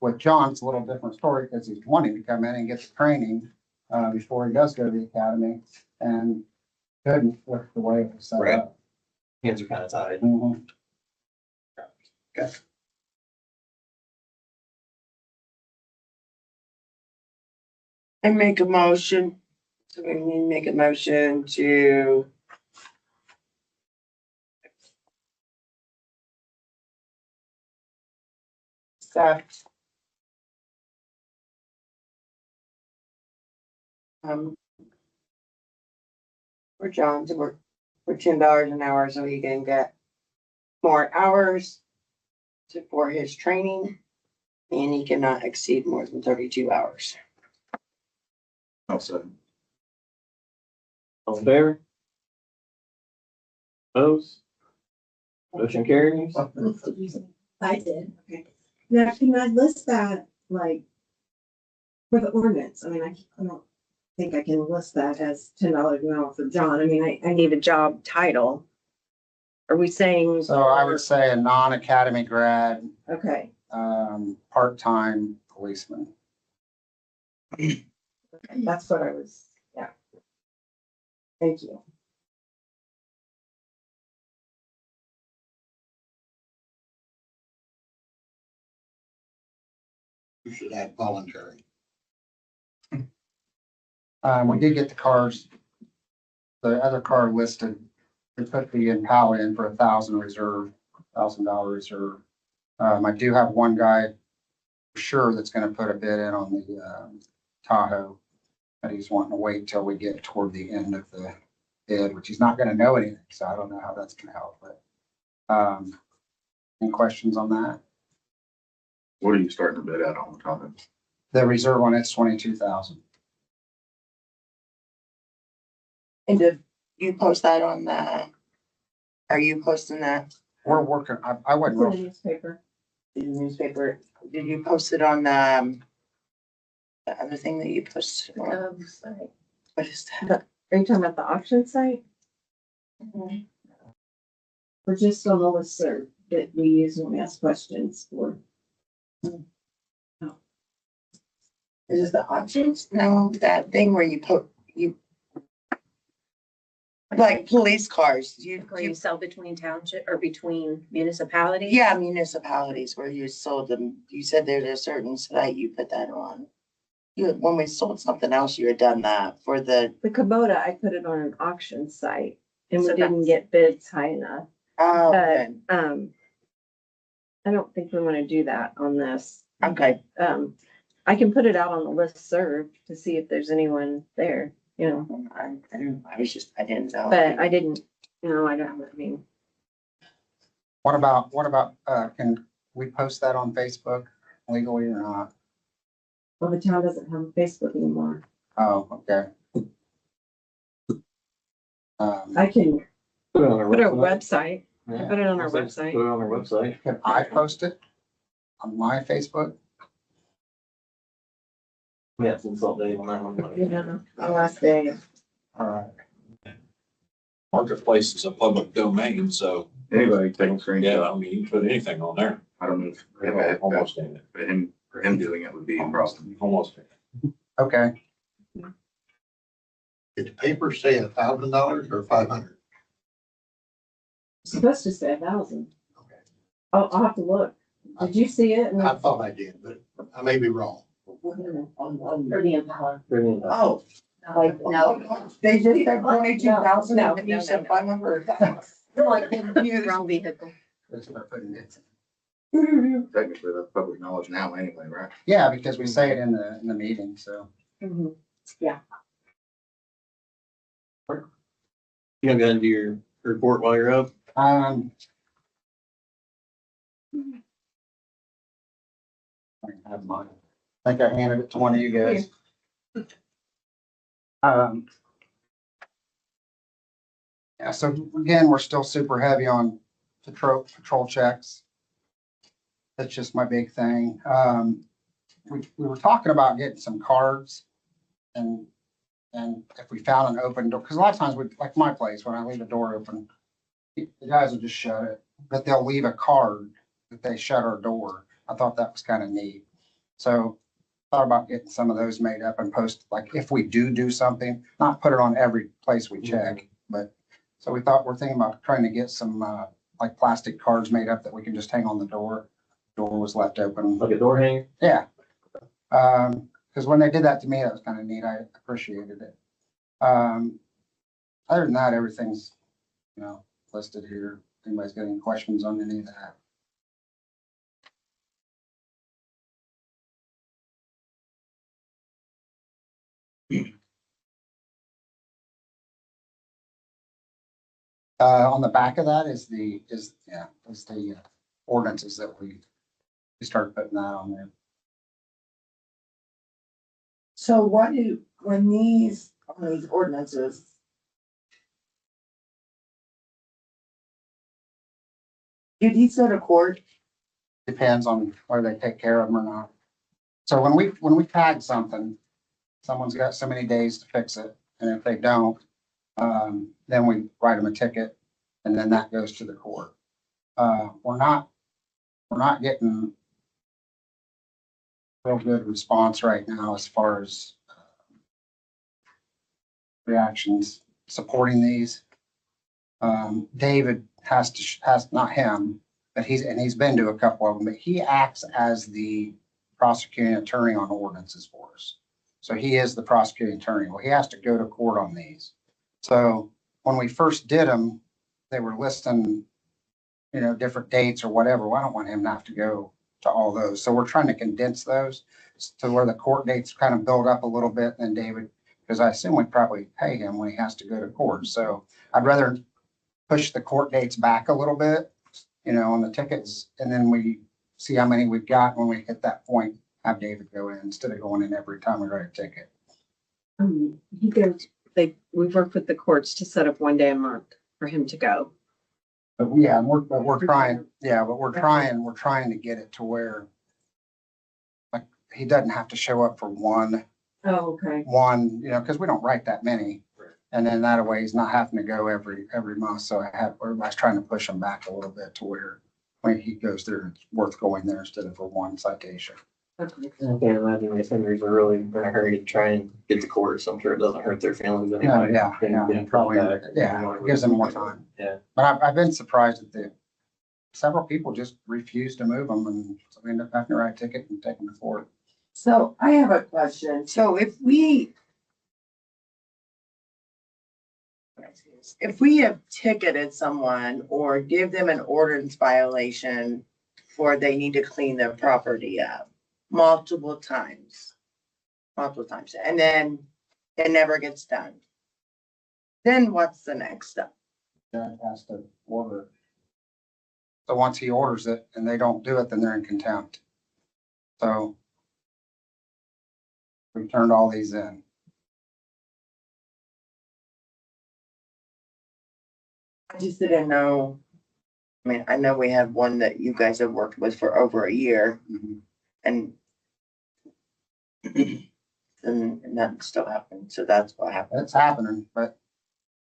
Speaker 3: with John, it's a little different story because he's wanting to come in and get the training before he does go to the academy, and couldn't with the way it was set
Speaker 5: Right.
Speaker 3: up.
Speaker 5: Hands are kind of tied.
Speaker 3: Mhm.
Speaker 8: I make a motion. So we need to make a motion to accept for John to work for $10 an hour so he can get more hours for his training, and he cannot exceed more than 32 hours.
Speaker 6: also,
Speaker 5: All in favor? Opposed? Motion carries.
Speaker 7: I did, okay. Now, can I list that, like, for the ordinance? I mean, I don't think I can list that as $10 an hour for John. I mean, I need a job title. Are we saying?
Speaker 3: So I would say a non-academy grad,
Speaker 7: Okay,
Speaker 3: part-time policeman.
Speaker 7: that's what I was, yeah. Thank you.
Speaker 6: you should add voluntary.
Speaker 3: We did get the cars, the other car listed, we put the Impala in for $1,000 reserve. I do have one guy for sure that's gonna put a bid in on the Tahoe, but he's wanting to wait till we get toward the end of the bid, which he's not gonna know anything, so I don't know how that's gonna help, but any questions on that?
Speaker 6: What are you starting to bid at on the Tahoe?
Speaker 3: The reserve on it's 22,000.
Speaker 8: And did you post that on are you posting that
Speaker 3: We're working, I
Speaker 7: It's
Speaker 3: wasn't
Speaker 7: in the
Speaker 3: real,
Speaker 7: newspaper.
Speaker 8: in the newspaper? Did you post it on the other thing that you posted on?
Speaker 2: Sorry.
Speaker 8: What is that?
Speaker 7: Are you talking about the auction site? Or just on the listserv that we use when we ask questions for?
Speaker 8: Is it the options? No, that thing where you like police cars,
Speaker 2: Where you sell between township or between municipalities?
Speaker 8: yeah, municipalities where you sold them. You said there's a certain site you put that on. When we sold something else, you had done that for the,
Speaker 7: The Kubota, I put it on an auction site and we
Speaker 2: So
Speaker 7: didn't
Speaker 2: that's-
Speaker 7: get bids high enough.
Speaker 8: oh,
Speaker 7: But,
Speaker 8: okay.
Speaker 7: I don't think we want to do that on this.
Speaker 8: Okay,
Speaker 7: I can put it out on the listserv to see if there's anyone there, you know,
Speaker 8: I didn't know.
Speaker 7: but I didn't, I don't, I mean,
Speaker 3: What about, can we post that on Facebook legally or not?
Speaker 7: well, the town doesn't have a Facebook anymore.
Speaker 3: Oh, okay.
Speaker 7: I can
Speaker 5: Put it on our
Speaker 7: put our
Speaker 5: website.
Speaker 7: website,
Speaker 5: Yeah.
Speaker 7: put it on our
Speaker 5: Put
Speaker 7: website.
Speaker 5: it on our website.
Speaker 3: Can I post it on my Facebook?
Speaker 5: We have to consult Dave on that one.
Speaker 7: Yeah, I'll ask Dave.
Speaker 3: All right.
Speaker 9: Marketplace is a public domain, so,
Speaker 6: Anybody taking
Speaker 9: yeah,
Speaker 6: screenshots,
Speaker 9: I mean, you can put anything on there.
Speaker 6: I don't know if
Speaker 9: Almost anything.
Speaker 6: for him doing it would be a problem.
Speaker 9: Almost.
Speaker 3: Okay.
Speaker 1: Did the paper say $1,000 or 500?
Speaker 7: It's supposed to say 1,000.
Speaker 1: Okay.
Speaker 7: I'll have to look. Did you see it?
Speaker 1: I thought I did, but I may be wrong.
Speaker 2: For the Impala.
Speaker 8: Oh,
Speaker 2: Like, no.
Speaker 8: they just said 22,000
Speaker 2: No,
Speaker 8: and you
Speaker 2: no,
Speaker 8: said
Speaker 2: no.
Speaker 8: 500.
Speaker 2: Like, wrong vehicle.
Speaker 3: That's what I'm putting it.
Speaker 6: Technically, that's public knowledge now anyway, right?
Speaker 3: Yeah, because we say it in the meeting, so.
Speaker 7: Mhm.
Speaker 5: You gonna go into your report while you're up?
Speaker 3: I have mine. I think I handed it to one of you guys. Yeah, so again, we're still super heavy on patrol checks. That's just my big thing. We were talking about getting some cards and if we found an open door, because a lot of times we, like my place, when I leave a door open, the guys will just shut it, but they'll leave a card that they shut our door. I thought that was kind of neat. So thought about getting some of those made up and post, like if we do something, not put it on every place we check, but so we're thinking about trying to get some like plastic cards made up that we can just hang on the door. Door was left open.
Speaker 5: Like a door hanger?
Speaker 3: Yeah. Because when they did that to me, that was kind of neat. I appreciated it. Other than that, everything's, listed here. Anybody's got any questions on any of that? On the back of that is the ordinances that we started putting that on there.
Speaker 8: So when these ordinances, do these go to court?
Speaker 3: Depends on whether they take care of them or not. So when we tag something, someone's got so many days to fix it, and if they don't, then we write them a ticket, and then that goes to the court. We're not getting real good response right now as far as reactions supporting these. David has not him, but he's been to a couple of them, but he acts as the prosecuting attorney on ordinances for us. So he is the prosecuting attorney. Well, he has to go to court on these. So when we first did them, they were listing, different dates or whatever. Well, I don't want him to have to go to all those. So we're trying to condense those to where the court dates kind of build up a little bit. And David, because I assume we'd probably pay him when he has to go to court. So I'd rather push the court dates back a little bit, on the tickets. And then we see how many we've got when we hit that point, have David go in instead of going in every time we write a ticket.
Speaker 7: He goes, we've worked with the courts to set up one day a month for him to go.
Speaker 3: But yeah, we're trying to get it to where like he doesn't have to show up for one,
Speaker 7: Oh, okay.
Speaker 3: because we don't write that many. And then that way he's not having to go every month. So I was trying to push him back a little bit to where when he goes there, it's worth going there instead of for one citation.
Speaker 7: Okay.
Speaker 5: I can't imagine the offenders are really in a hurry to try and get to court, so I'm sure it doesn't hurt their feelings anyway.
Speaker 3: Probably, it gives them more time.
Speaker 5: Yeah.
Speaker 3: But I've been surprised that several people just refuse to move them, and so we end up having to write a ticket and take them to court.
Speaker 8: So I have a question. So if we have ticketed someone or give them an ordinance violation for they need to clean their property up, multiple times. Multiple times, and then it never gets done. Then what's the next step?
Speaker 3: Judge has to order it. So once he orders it and they don't do it, then they're in contempt. So we turned all these in.
Speaker 8: I just didn't know. I mean, I know we have one that you guys have worked with for over a year and and nothing still happened. So that's what happened.
Speaker 3: It's happening, but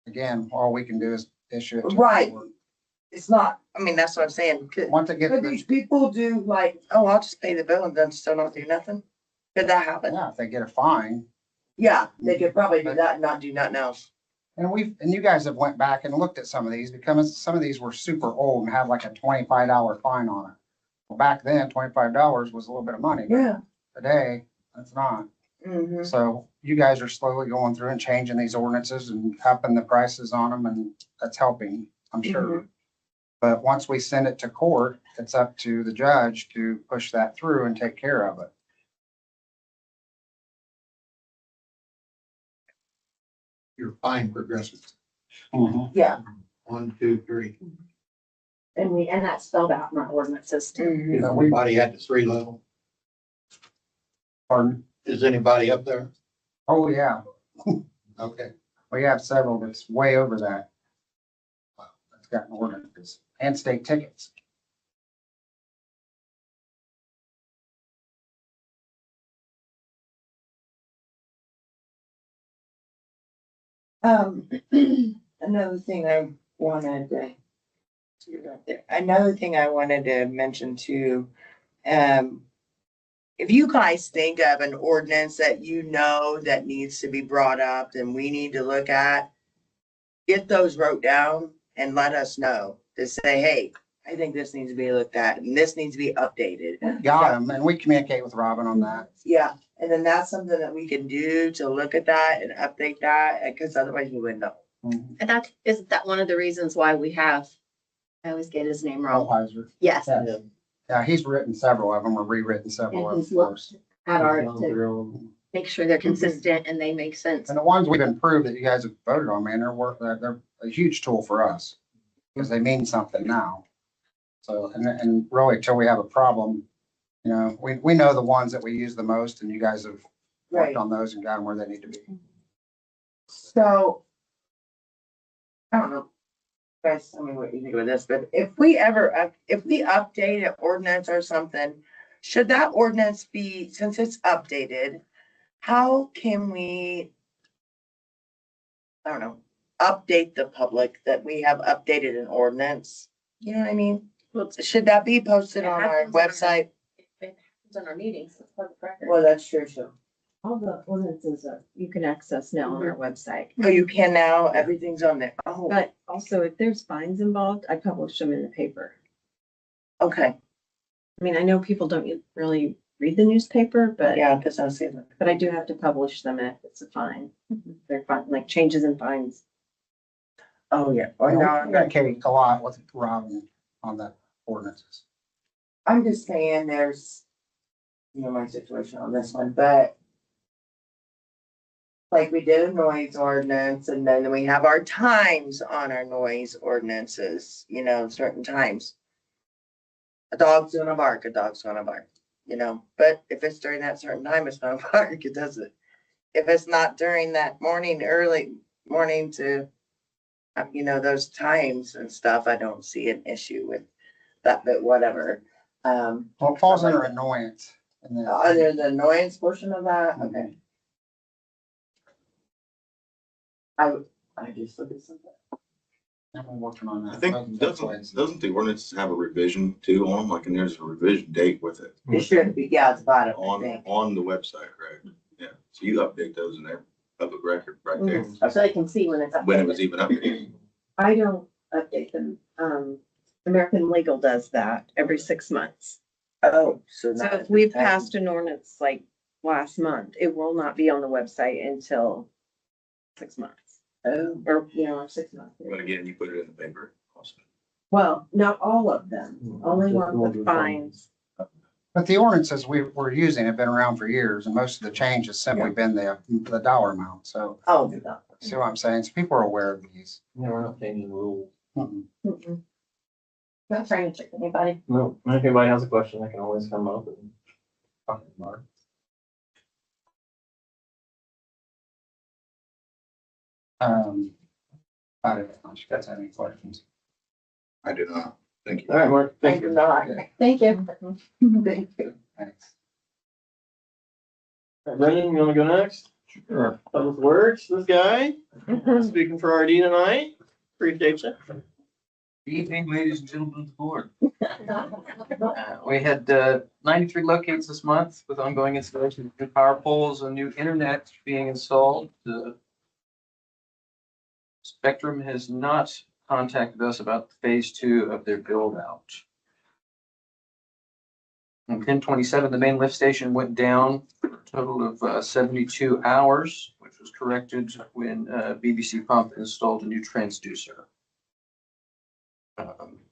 Speaker 3: again, all we can do is issue it. to the
Speaker 8: Right.
Speaker 3: court.
Speaker 8: It's not, I mean, that's what I'm saying.
Speaker 3: Once it gets,
Speaker 8: Could these people do like, oh, I'll just pay the bill and then still not do nothing? Could that happen?
Speaker 3: yeah, if they get a fine.
Speaker 8: Yeah, they could probably do that and not do nothing else.
Speaker 3: And you guys have went back and looked at some of these because some of these were super old and had like a $25 fine on it. Well, back then, $25 was a little bit of money. But
Speaker 8: Yeah.
Speaker 3: today, that's not.
Speaker 8: Mm-hmm.
Speaker 3: So you guys are slowly going through and changing these ordinances and upping the prices on them, and that's helping, I'm sure. But once we send it to court, it's up to the judge to push that through and take care of it.
Speaker 6: Your fine progresses.
Speaker 8: Yeah.
Speaker 6: 1, 2, 3.
Speaker 2: And that's spelled out in our ordinances too.
Speaker 8: Mhm.
Speaker 6: Is everybody at the 3 level?
Speaker 3: Pardon?
Speaker 6: Is anybody up there?
Speaker 3: Oh, yeah.
Speaker 6: Okay.
Speaker 3: We have several that's way over that. That's gotten ordinances and state tickets.
Speaker 8: Another thing I wanted to. Another thing I wanted to mention too, if you guys think of an ordinance that you know that needs to be brought up and we need to look at, get those wrote down and let us know to say, hey, I think this needs to be looked at and this needs to be updated.
Speaker 3: Got them, and we communicate with Robin on that.
Speaker 8: Yeah, and then that's something that we can do to look at that and update that, because otherwise we wouldn't know.
Speaker 3: Mhm.
Speaker 2: And that, isn't that one of the reasons why we have, I always get his name wrong.
Speaker 3: Rolheiser.
Speaker 2: Yes,
Speaker 3: Yeah. Yeah, he's written several of them or rewritten several
Speaker 2: and
Speaker 3: of
Speaker 2: he's
Speaker 3: them.
Speaker 2: looked at our, to make sure they're consistent and they make sense.
Speaker 3: And the ones we've improved that you guys have voted on, man, they're a huge tool for us because they mean something now. So, and really till we have a problem, you know, we know the ones that we use the most, and you guys have
Speaker 8: Right.
Speaker 3: worked on those and got them where they need to be.
Speaker 8: So, I don't know, guys, tell me what you think of this, but if we update an ordinance or something, should that ordinance be, since it's updated, how can we, I don't know, update the public that we have updated an ordinance? You know what I mean?
Speaker 2: Well,
Speaker 8: Should that be posted
Speaker 2: It
Speaker 8: on our
Speaker 2: happens on our-
Speaker 8: website?
Speaker 2: It happens on our meetings, it's public record.
Speaker 8: Well, that's true, too.
Speaker 7: All the ordinances are, you can access now on our website.
Speaker 8: Oh, you can now, everything's on there. Oh,
Speaker 7: But also if there's fines involved, I publish them in the paper.
Speaker 8: okay,
Speaker 7: I mean, I know people don't really read the newspaper, but,
Speaker 8: yeah, because I see that.
Speaker 7: but I do have to publish them if it's a fine. They're fine, like changes in fines.
Speaker 8: Oh, yeah. Or
Speaker 3: We
Speaker 8: no,
Speaker 3: communicate a lot with Robin on the ordinances.
Speaker 8: I'm just saying there's, you know, my situation on this one, but like we did a noise ordinance and then we have our times on our noise ordinances, you know, certain times. A dog's gonna bark, a dog's gonna bark, you know, but if it's during that certain time, it's not a bark, it doesn't. If it's not during that morning, early morning to, you know, those times and stuff, I don't see an issue with that, but whatever.
Speaker 3: Well, it falls under annoyance. And then,
Speaker 8: Under the annoyance portion of that, okay. I just look at something.
Speaker 3: I'm working on that.
Speaker 10: I think, doesn't the ordinance have a revision too on them? Like, and there's a revision date with it
Speaker 8: It should be, yeah, it's about it, I
Speaker 10: on,
Speaker 8: think.
Speaker 10: on the website, right? Yeah, so you update those in their public record right there,
Speaker 2: So they can see when it's
Speaker 10: when it was
Speaker 2: updated.
Speaker 10: even updated.
Speaker 7: I don't update them. American Legal does that every 6 months.
Speaker 8: Oh, so.
Speaker 7: So
Speaker 8: not
Speaker 7: if we've
Speaker 8: every time.
Speaker 7: passed an ordinance like last month, it will not be on the website until 6 months.
Speaker 8: Oh,
Speaker 7: Or, you know, 6 months.
Speaker 10: But again, you put it in the paper also.
Speaker 7: Well, not all of them, only ones with fines.
Speaker 3: But the ordinances we're using have been around for years, and most of the change has simply been the dollar amount, so,
Speaker 2: Oh, no.
Speaker 3: see what I'm saying? So people are aware of these.
Speaker 5: Yeah, we're not changing the rules.
Speaker 3: Mhm.
Speaker 2: Mm-mm. Not trying to trick anybody.
Speaker 5: No, if anybody has a question, they can always come up and talk about it.
Speaker 3: I don't know if you guys have any questions.
Speaker 10: I do not. Thank you.
Speaker 5: All right, Mark,
Speaker 2: Thank
Speaker 5: thank
Speaker 2: you.
Speaker 5: you.
Speaker 2: Not. Thank you.
Speaker 7: Thank you.
Speaker 3: Thanks.
Speaker 5: All right, Brendan, you wanna go next?
Speaker 4: Sure.
Speaker 5: Public Works, this guy, speaking for RD tonight. Appreciate you.
Speaker 4: Good evening, ladies and gentlemen of the board. We had 93 locates this month with ongoing installation of new power poles and new internet being installed. Spectrum has not contacted us about phase 2 of their build out. On 10/27, the main lift station went down for a total of 72 hours, which was corrected when BBC Pump installed a new transducer.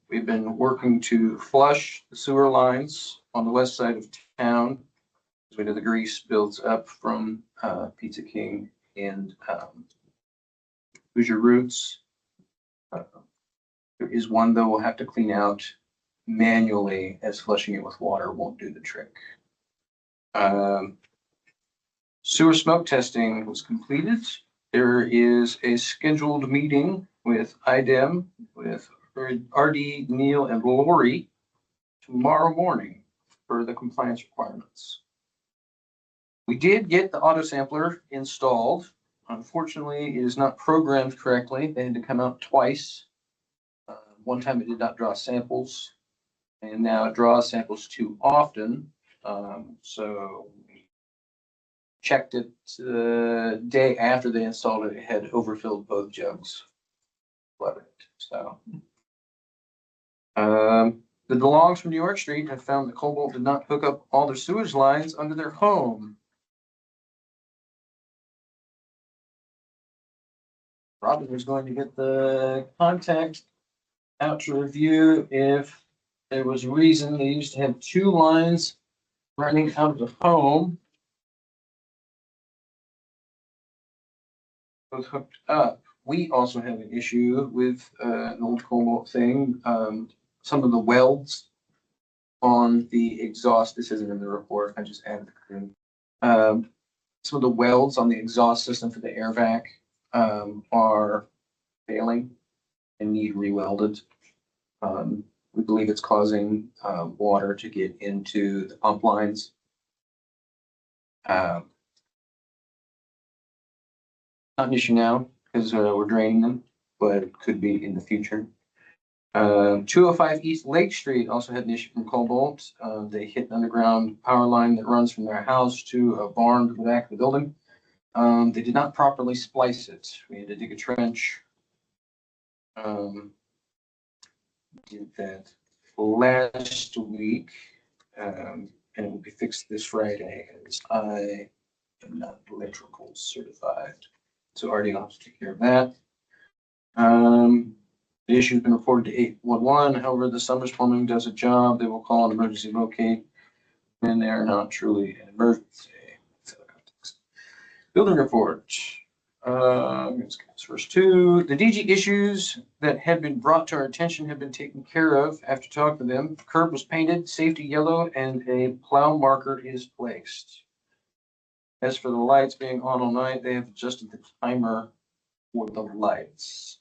Speaker 4: We've been working to flush the sewer lines on the west side of town. As we know, the grease builds up from Pizza King and Hoosier Roots. There is one, though, we'll have to clean out manually, as flushing it with water won't do the trick. Sewer smoke testing was completed. There is a scheduled meeting with IDEM, with RD, Neil, and Lori tomorrow morning for the compliance requirements. We did get the auto sampler installed. Unfortunately, it is not programmed correctly. They had to come out twice. One time it did not draw samples, and now it draws samples too often. So we checked it the day after they installed it. It had overfilled both jugs. Flooded. So the DeLongs from New York Street have found that Cobalt did not hook up all their sewage lines under their home. Robin was going to get the contact out to review if there was a reason they used to have 2 lines running out of the home. Both hooked up. We also have an issue with an old Cobalt thing. Some of the welds on the exhaust, this isn't in the report, I just added it. Some of the welds on the exhaust system for the air vac are failing and need re-welded. We believe it's causing water to get into the pump lines. Not an issue now because we're draining them, but it could be in the future. 205 East Lake Street also had an issue from Cobalt. They hit an underground power line that runs from their house to a barn to the back of the building. They did not properly splice it. We had to dig a trench. Did that last week, and it will be fixed this Friday, as I am not electrical certified. So already I'll have to take care of that. The issue has been reported to 811. However, the summer's plumbing does a job. They will call an emergency locate when they are not truly an emergency. Building report. First 2, the DG issues that had been brought to our attention have been taken care of after talking to them. The curb was painted, safety yellow, and a plow marker is placed. As for the lights being on all night, they have adjusted the timer for the lights.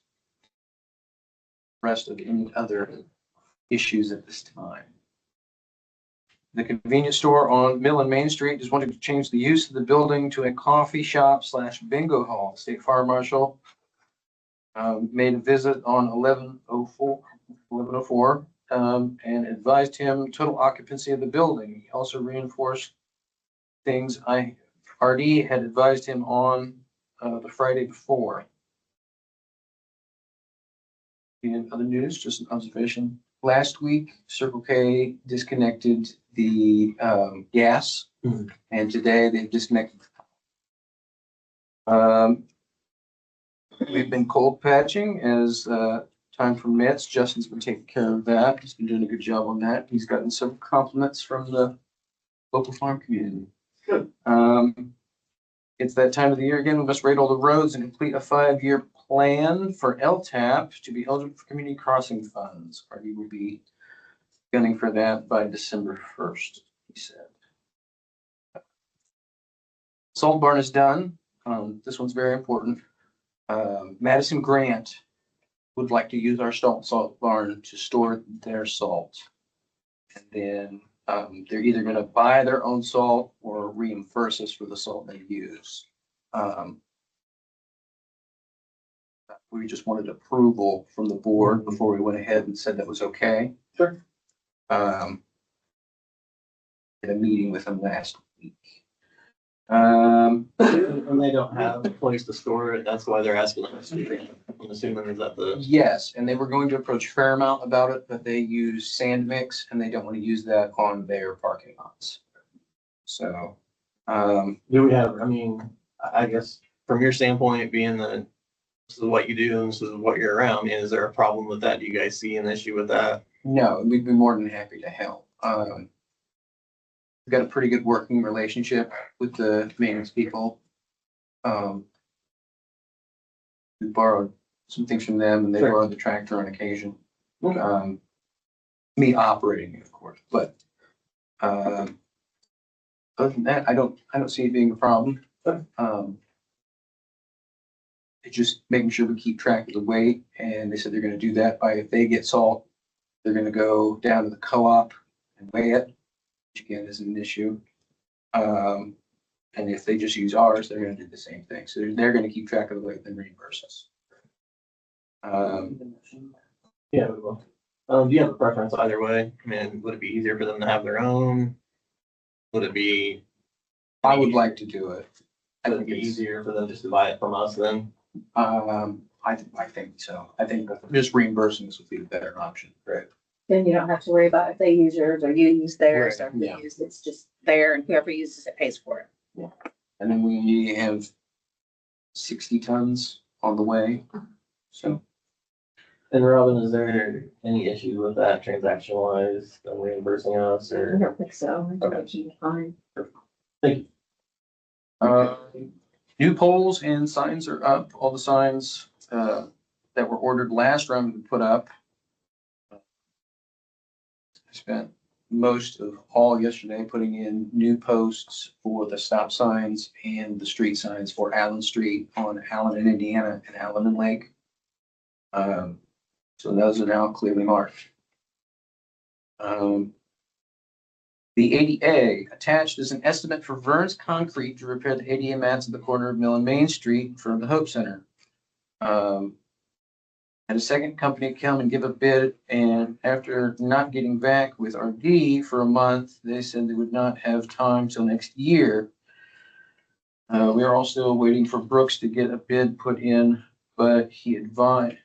Speaker 4: Rest of any other issues at this time. The convenience store on Mill and Main Street is wanting to change the use of the building to a coffee shop / bingo hall. State Fire Marshal made a visit on 1104 and advised him total occupancy of the building. He also reinforced things RD had advised him on the Friday before. In other news, just an observation. Last week, Circle K disconnected the gas, and today they've disconnected. We've been cold patching as time permits. Justin's been taking care of that. He's been doing a good job on that. He's gotten some compliments from the local farm community. It's that time of the year again. We must rate all the roads and complete a 5-year plan for LTAP to be eligible for community crossing funds. Artie will be gunning for that by December 1st, he said. Salt barn is done. This one's very important. Madison Grant would like to use our salt barn to store their salt. And then they're either gonna buy their own salt or reimburse us for the salt they use. We just wanted approval from the board before we went ahead and said that was okay.
Speaker 5: Sure.
Speaker 4: Had a meeting with them last week.
Speaker 5: And they don't have a place to store it, that's why they're asking us to, I'm assuming is that the,
Speaker 4: Yes, and they were going to approach Fairmount about it, but they use sand mix and they don't want to use that on their parking lots. So,
Speaker 5: do we have, I mean, I guess from your standpoint, being that this is what you do and this is what you're around, I mean, is there a problem with that? Do you guys see an issue with that?
Speaker 4: no, we'd be more than happy to help. We've got a pretty good working relationship with the maintenance people. We borrowed some things from them and they
Speaker 5: Sure.
Speaker 4: borrowed the tractor on occasion.
Speaker 5: Okay.
Speaker 4: Me operating it, of course, but other than that, I don't see it being a problem.
Speaker 5: Okay.
Speaker 4: It's just making sure we keep track of the weight, and they said they're gonna do that by, if they get salt, they're gonna go down to the co-op and weigh it, which again isn't an issue. And if they just use ours, they're gonna do the same thing, so they're gonna keep track of the weight and reimburse us.
Speaker 5: Yeah, we will. Do you have a preference either way? I mean, would it be easier for them to have their own? Would it be,
Speaker 4: I would like to do it. I
Speaker 5: would it
Speaker 4: think
Speaker 5: be
Speaker 4: it's,
Speaker 5: easier for them just to buy it from us then?
Speaker 4: I think so. I think just reimbursing us would be a better option. Right.
Speaker 2: Then you don't have to worry about if they use yours or you use theirs, or
Speaker 4: Right, yeah.
Speaker 2: we use, it's just there and whoever uses it pays for it.
Speaker 4: And then we have 60 tons on the way. So
Speaker 5: And Robin, is there any issue with that transaction wise, them reimbursing us
Speaker 2: I
Speaker 5: or?
Speaker 2: don't think so. I think it should be fine.
Speaker 5: Thank you.
Speaker 4: new poles and signs are up. All the signs that were ordered last round we put up. I spent most of all yesterday putting in new posts for the stop signs and the street signs for Allen Street on Allen and Indiana and Allen and Lake. So those are now clearly marked. The ADA attached is an estimate for Vern's Concrete to repair the ADA mats at the corner of Mill and Main Street from the Hope Center. Had a second company come and give a bid, and after not getting back with RD for a month, they said they would not have time till next year. We are all still waiting for Brooks to get a bid put in, but he advised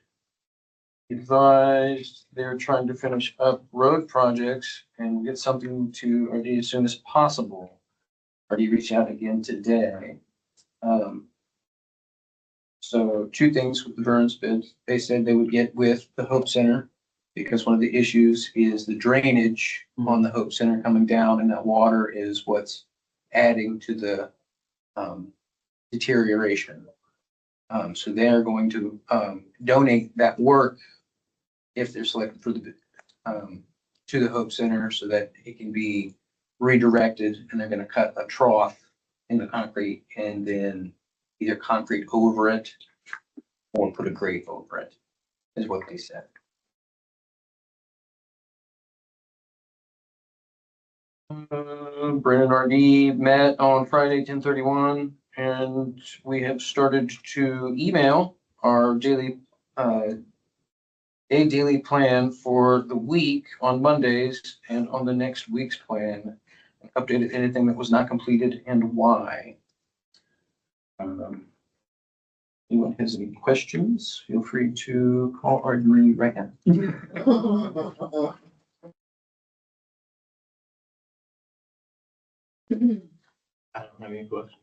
Speaker 4: they're trying to finish up road projects and get something to RD as soon as possible. RD reached out again today. So two things with the Burns bid. They said they would get with the Hope Center because one of the issues is the drainage on the Hope Center coming down, and that water is what's adding to the deterioration. So they're going to donate that work if they're selected for the to the Hope Center so that it can be redirected, and they're going to cut a trough in the concrete and then either concrete over it or put a grate over it, is what they said. Brandon RD met on Friday, 10/31, and we have started to email our daily plan for the week on Mondays and on the next week's plan. Updated anything that was not completed and why. Anyone has any questions, feel free to call or agree right now.
Speaker 5: I don't have any questions.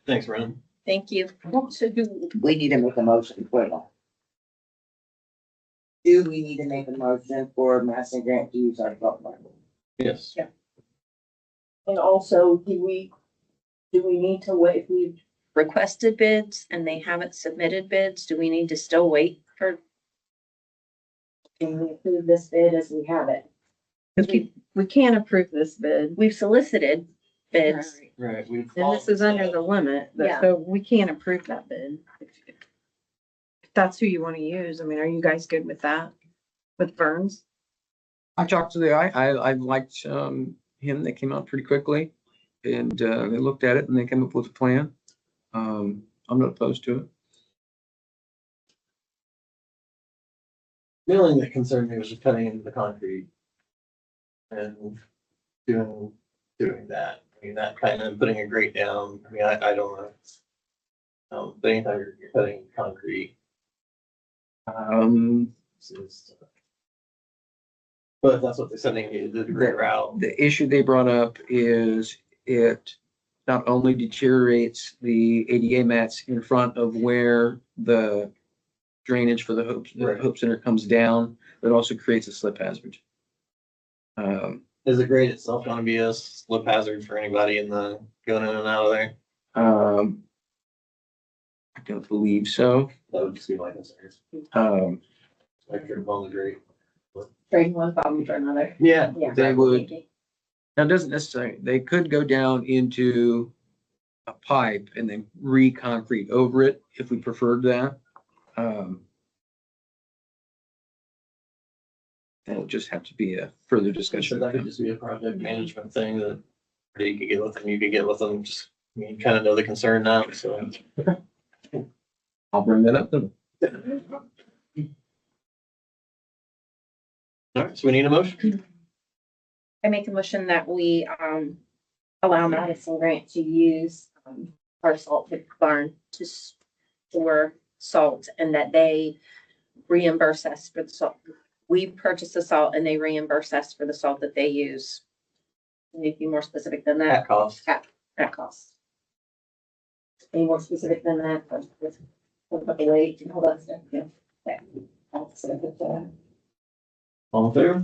Speaker 5: Thanks, Ron.
Speaker 2: Thank you.
Speaker 1: We need to make a motion for it.
Speaker 8: do we need to make a motion for Madison Grant to use our fault line?
Speaker 5: Yes.
Speaker 2: And also, do we need to wait, if we've requested bids and they haven't submitted bids, do we need to still wait for? Can we approve this bid as we have it?
Speaker 7: We can't approve this bid.
Speaker 2: We've solicited bids.
Speaker 5: Right.
Speaker 7: And this is under the limit,
Speaker 2: Yeah.
Speaker 7: so we can't approve that bid. If that's who you want to use, I mean, are you guys good with that? With Burns?
Speaker 4: I talked to the guy. I liked him. They came out pretty quickly and they looked at it and they came up with a plan. I'm not opposed to it.
Speaker 5: The only thing that concerned me was just cutting into the concrete and doing that. I mean, that kind of putting a grate down. I mean, I don't know. But anytime you're cutting concrete, but if that's what they said they needed to grate route.
Speaker 4: The issue they brought up is it not only deteriorates the ADA mats in front of where the drainage for the
Speaker 5: Right.
Speaker 4: Hope Center comes down, but it also creates a slip hazard.
Speaker 5: Is the grate itself gonna be a slip hazard for anybody in the going in and out of there?
Speaker 4: I don't believe so.
Speaker 5: That would just be my concern. Like you're on the grate.
Speaker 2: Trade one problem for another.
Speaker 5: Yeah.
Speaker 2: Yeah.
Speaker 4: They would. Now, it doesn't necessarily, they could go down into a pipe and then re-concrete over it if we preferred that. That'll just have to be a further
Speaker 5: So
Speaker 4: discussion.
Speaker 5: that could just be a project management thing that you could get with them, you could get with them, just, you kind of know the concern now, so.
Speaker 4: I'll bring that up then.
Speaker 5: All right, so we need a motion.
Speaker 2: I make a motion that we, allow Madison Grant to use, our salt pit barn to store salt and that they reimburse us for the salt. We purchase the salt and they reimburse us for the salt that they use. Can you be more specific than that?
Speaker 5: At cost.
Speaker 2: That costs. Any more specific than that? What about the weight and all that stuff? Yeah. Okay. That's a good,
Speaker 5: All in favor?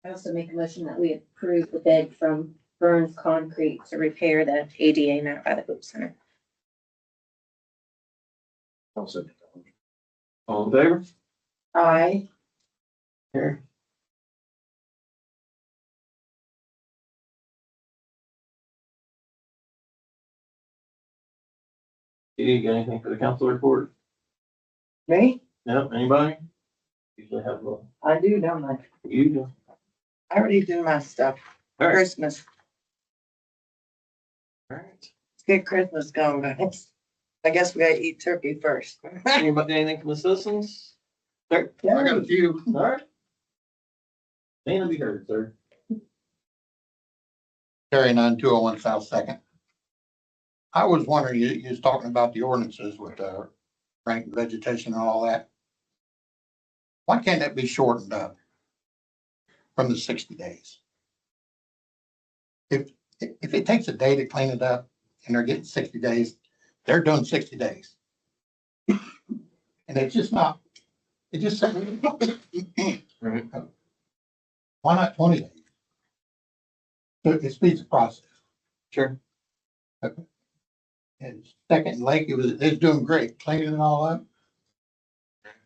Speaker 2: I also make a motion that we approve the bid from Burns Concrete to repair the ADA mat by the Hope Center.
Speaker 5: All in favor?
Speaker 2: Aye.
Speaker 5: Here. You got anything for the council report?
Speaker 8: Me?
Speaker 5: No, anybody? Usually have a,
Speaker 8: I do, don't I?
Speaker 5: you do.
Speaker 8: I already did my stuff.
Speaker 5: All right,
Speaker 8: Christmas.
Speaker 5: all right.
Speaker 8: Let's get Christmas going, guys. I guess we gotta eat turkey first.
Speaker 5: Anybody, anything from the citizens? Sir?
Speaker 3: I got a few.
Speaker 5: All right. May not be heard, sir.
Speaker 11: Terry 9201 South Second. I was wondering, you was talking about the ordinances with rank vegetation and all that. Why can't that be shortened up from the 60 days? If it takes a day to clean it up and they're getting 60 days, they're doing 60 days. And it's just not, it just says,
Speaker 5: Right.
Speaker 11: why not 20 days? So it speeds the process.
Speaker 5: Sure.
Speaker 11: And Second Lake, it was doing great, cleaning it all up.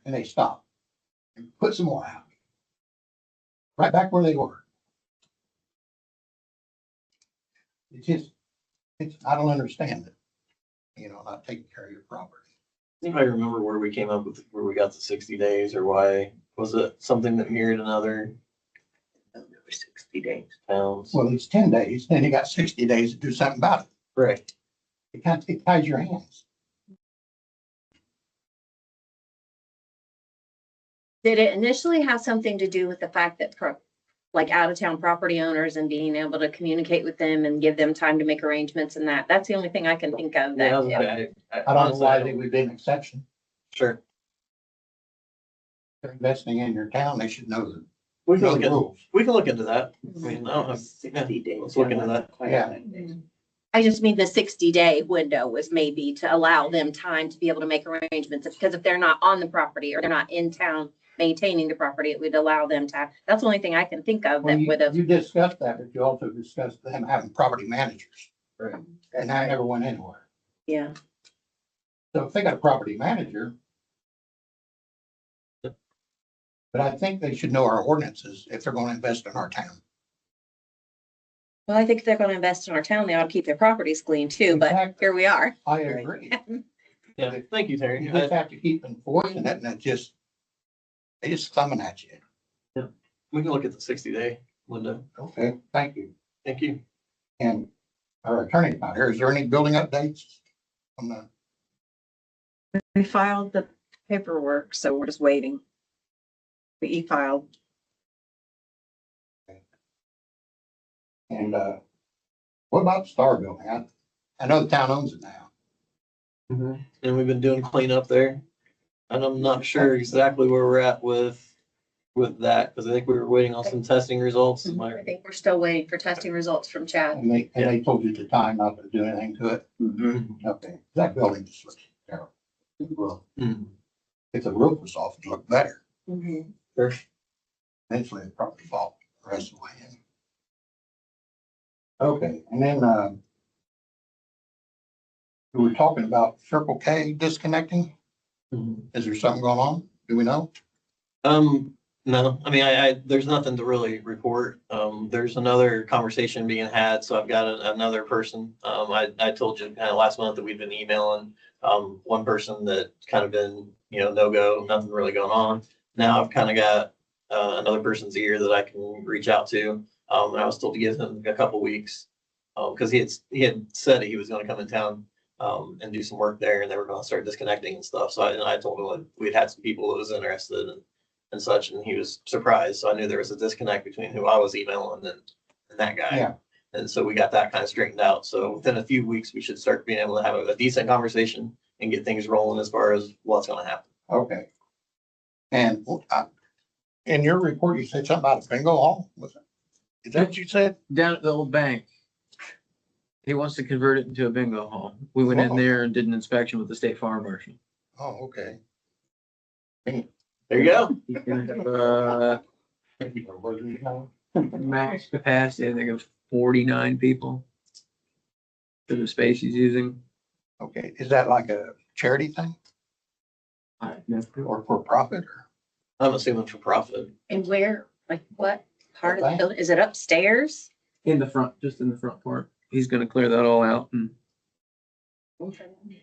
Speaker 11: And they stopped and put some more out. Right back where they were. I don't understand it. Not taking care of your property.
Speaker 5: Anybody remember where we came up with, where we got the 60 days or why? Was it something that mirrored another
Speaker 8: 60 days.
Speaker 5: towns?
Speaker 11: Well, it's 10 days, then you got 60 days to do something about it.
Speaker 5: Right.
Speaker 11: It ties your hands.
Speaker 2: Did it initially have something to do with the fact that like out of town property owners and being able to communicate with them and give them time to make arrangements and that? That's the only thing I can think of
Speaker 5: Yeah,
Speaker 2: that.
Speaker 11: I don't know why they would be an exception.
Speaker 5: Sure.
Speaker 11: They're investing in your town, they should know the
Speaker 5: We can look
Speaker 11: the
Speaker 5: at,
Speaker 11: rules.
Speaker 5: we can look into that. I mean, I don't have,
Speaker 8: 60 days.
Speaker 5: let's look into that.
Speaker 11: Yeah.
Speaker 2: I just mean the 60-day window was maybe to allow them time to be able to make arrangements, because if they're not on the property or they're not in town maintaining the property, it would allow them to, that's the only thing I can think of
Speaker 11: Well,
Speaker 2: that would have.
Speaker 11: you discussed that, but you also discussed them having property managers.
Speaker 3: Right.
Speaker 11: And that never went anywhere.
Speaker 2: Yeah,
Speaker 11: So if they got a property manager. But I think they should know our ordinances if they're gonna invest in our town.
Speaker 2: well, I think if they're gonna invest in our town, they ought to keep their properties clean too, but
Speaker 11: Exactly.
Speaker 2: here we are.
Speaker 11: I agree.
Speaker 5: Yeah, thank you, Terry.
Speaker 11: You just have to keep enforcing it and it just, they just thumbing at you.
Speaker 5: We can look at the 60-day window.
Speaker 11: Okay, thank you.
Speaker 5: Thank you.
Speaker 11: And our attorney's not here. Is there any building updates on the?
Speaker 1: We filed the paperwork, so we're just waiting. We e-filed.
Speaker 11: And, what about the Star Building? I know the town owns it now.
Speaker 5: And we've been doing cleanup there. And I'm not sure exactly where we're at with that, because I think we were waiting on some testing results.
Speaker 2: I think we're still waiting for testing results from Chad.
Speaker 11: And they told you at the time not to do anything to it. Okay, that building just looks terrible. Well,
Speaker 5: Mhm.
Speaker 11: if the roof was off, it'd look better.
Speaker 5: Sure.
Speaker 11: Eventually it probably fall the rest of the way in. Okay, and then, we were talking about Circle K disconnecting. Is there something going on? Do we know?
Speaker 5: No, I mean, there's nothing to really report. There's another conversation being had, so I've got another person. I told you kind of last month that we've been emailing, one person that kind of been, no go, nothing really going on. Now I've kind of got, another person's ear that I can reach out to. And I was told to give him a couple weeks, because he had said he was going to come in town, and do some work there, and they were going to start disconnecting and stuff. So I told him we'd had some people that was interested and such, and he was surprised. So I knew there was a disconnect between who I was emailing and that guy.
Speaker 11: Yeah.
Speaker 5: And so we got that kind of straightened out. So within a few weeks, we should start being able to have a decent conversation and get things rolling as far as what's going to happen.
Speaker 11: Okay. And, in your report, you said something about a bingo hall, was it? Is that what you said?
Speaker 4: Down at the old bank. He wants to convert it into a bingo hall. We went in there and did an inspection with the state fire marshal.
Speaker 11: Oh, okay.
Speaker 5: There you go.
Speaker 4: He's gonna have, max capacity, I think of 49 people. For the space he's using.
Speaker 11: Okay, is that like a charity thing or for profit or?
Speaker 5: I'm assuming for profit.
Speaker 2: And where, like what part of the
Speaker 11: Okay.
Speaker 2: building? Is it upstairs?
Speaker 4: In the front, just in the front part. He's gonna clear that all out and.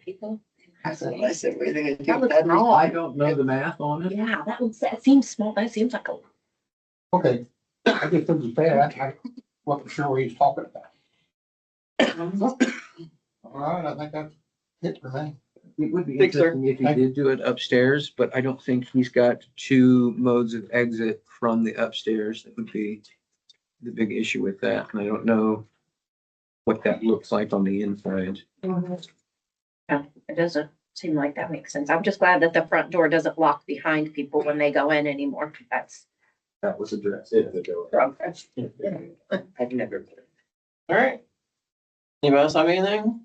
Speaker 2: People?
Speaker 8: I said, we're gonna do
Speaker 2: That looks
Speaker 8: that.
Speaker 2: small.
Speaker 4: I don't know the math on it.
Speaker 2: Yeah, that seems small. That seems like a.
Speaker 11: Okay, I just didn't say that. I wasn't sure what he was talking about. All right, I think that's it for me.
Speaker 4: It would be
Speaker 5: Thanks, sir.
Speaker 4: interesting if he
Speaker 11: Thank
Speaker 4: did do it upstairs, but I don't think he's got two modes of exit from the upstairs. That would be the big issue with that, and I don't know what that looks like on the inside.
Speaker 2: Yeah, it doesn't seem like that makes sense. I'm just glad that the front door doesn't lock behind people when they go in anymore. That's
Speaker 4: That was addressed.
Speaker 2: progress.
Speaker 5: I've never. All right. Anybody else have anything?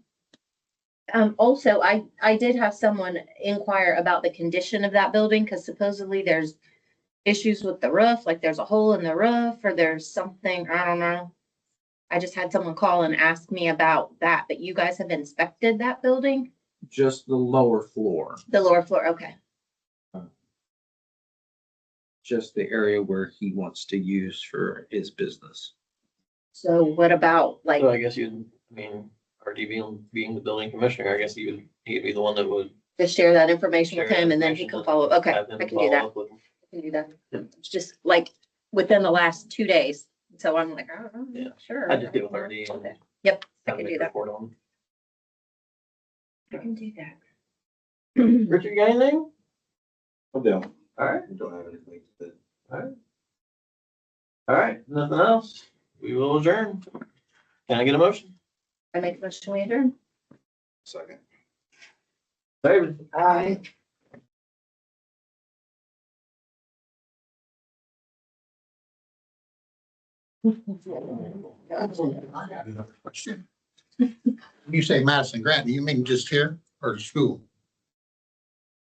Speaker 2: Also, I did have someone inquire about the condition of that building, because supposedly there's issues with the roof, like there's a hole in the roof or there's something, I don't know. I just had someone call and ask me about that, but you guys have inspected that building?
Speaker 4: Just the lower floor,
Speaker 2: The lower floor, okay.
Speaker 4: just the area where he wants to use for his business.
Speaker 2: So what about like,
Speaker 5: So I guess RD being the building commissioner, I guess he'd be the one that would.
Speaker 2: just share that information with
Speaker 5: share
Speaker 2: him and then he
Speaker 5: information
Speaker 2: can follow, okay,
Speaker 5: have him
Speaker 2: I can do
Speaker 5: follow
Speaker 2: that.
Speaker 5: up with him.
Speaker 2: I can do that. It's just like within the last 2 days. So I'm like, oh,
Speaker 5: Yeah.
Speaker 2: sure.
Speaker 5: I just get with RD. and
Speaker 2: Okay. Yep, I
Speaker 5: have
Speaker 2: can
Speaker 5: him
Speaker 2: do
Speaker 5: make a
Speaker 2: that.
Speaker 5: report on him.
Speaker 2: I can do that.
Speaker 5: Richard, you got anything?
Speaker 10: I'm down.
Speaker 5: All right.
Speaker 10: I don't have anything to say.
Speaker 5: All right, nothing else. We will adjourn. Can I get a motion?
Speaker 2: I make a motion, we adjourn.
Speaker 10: Second.
Speaker 5: David?
Speaker 8: Aye.
Speaker 11: I have another question. When you say Madison Grant, do you mean just here or the school?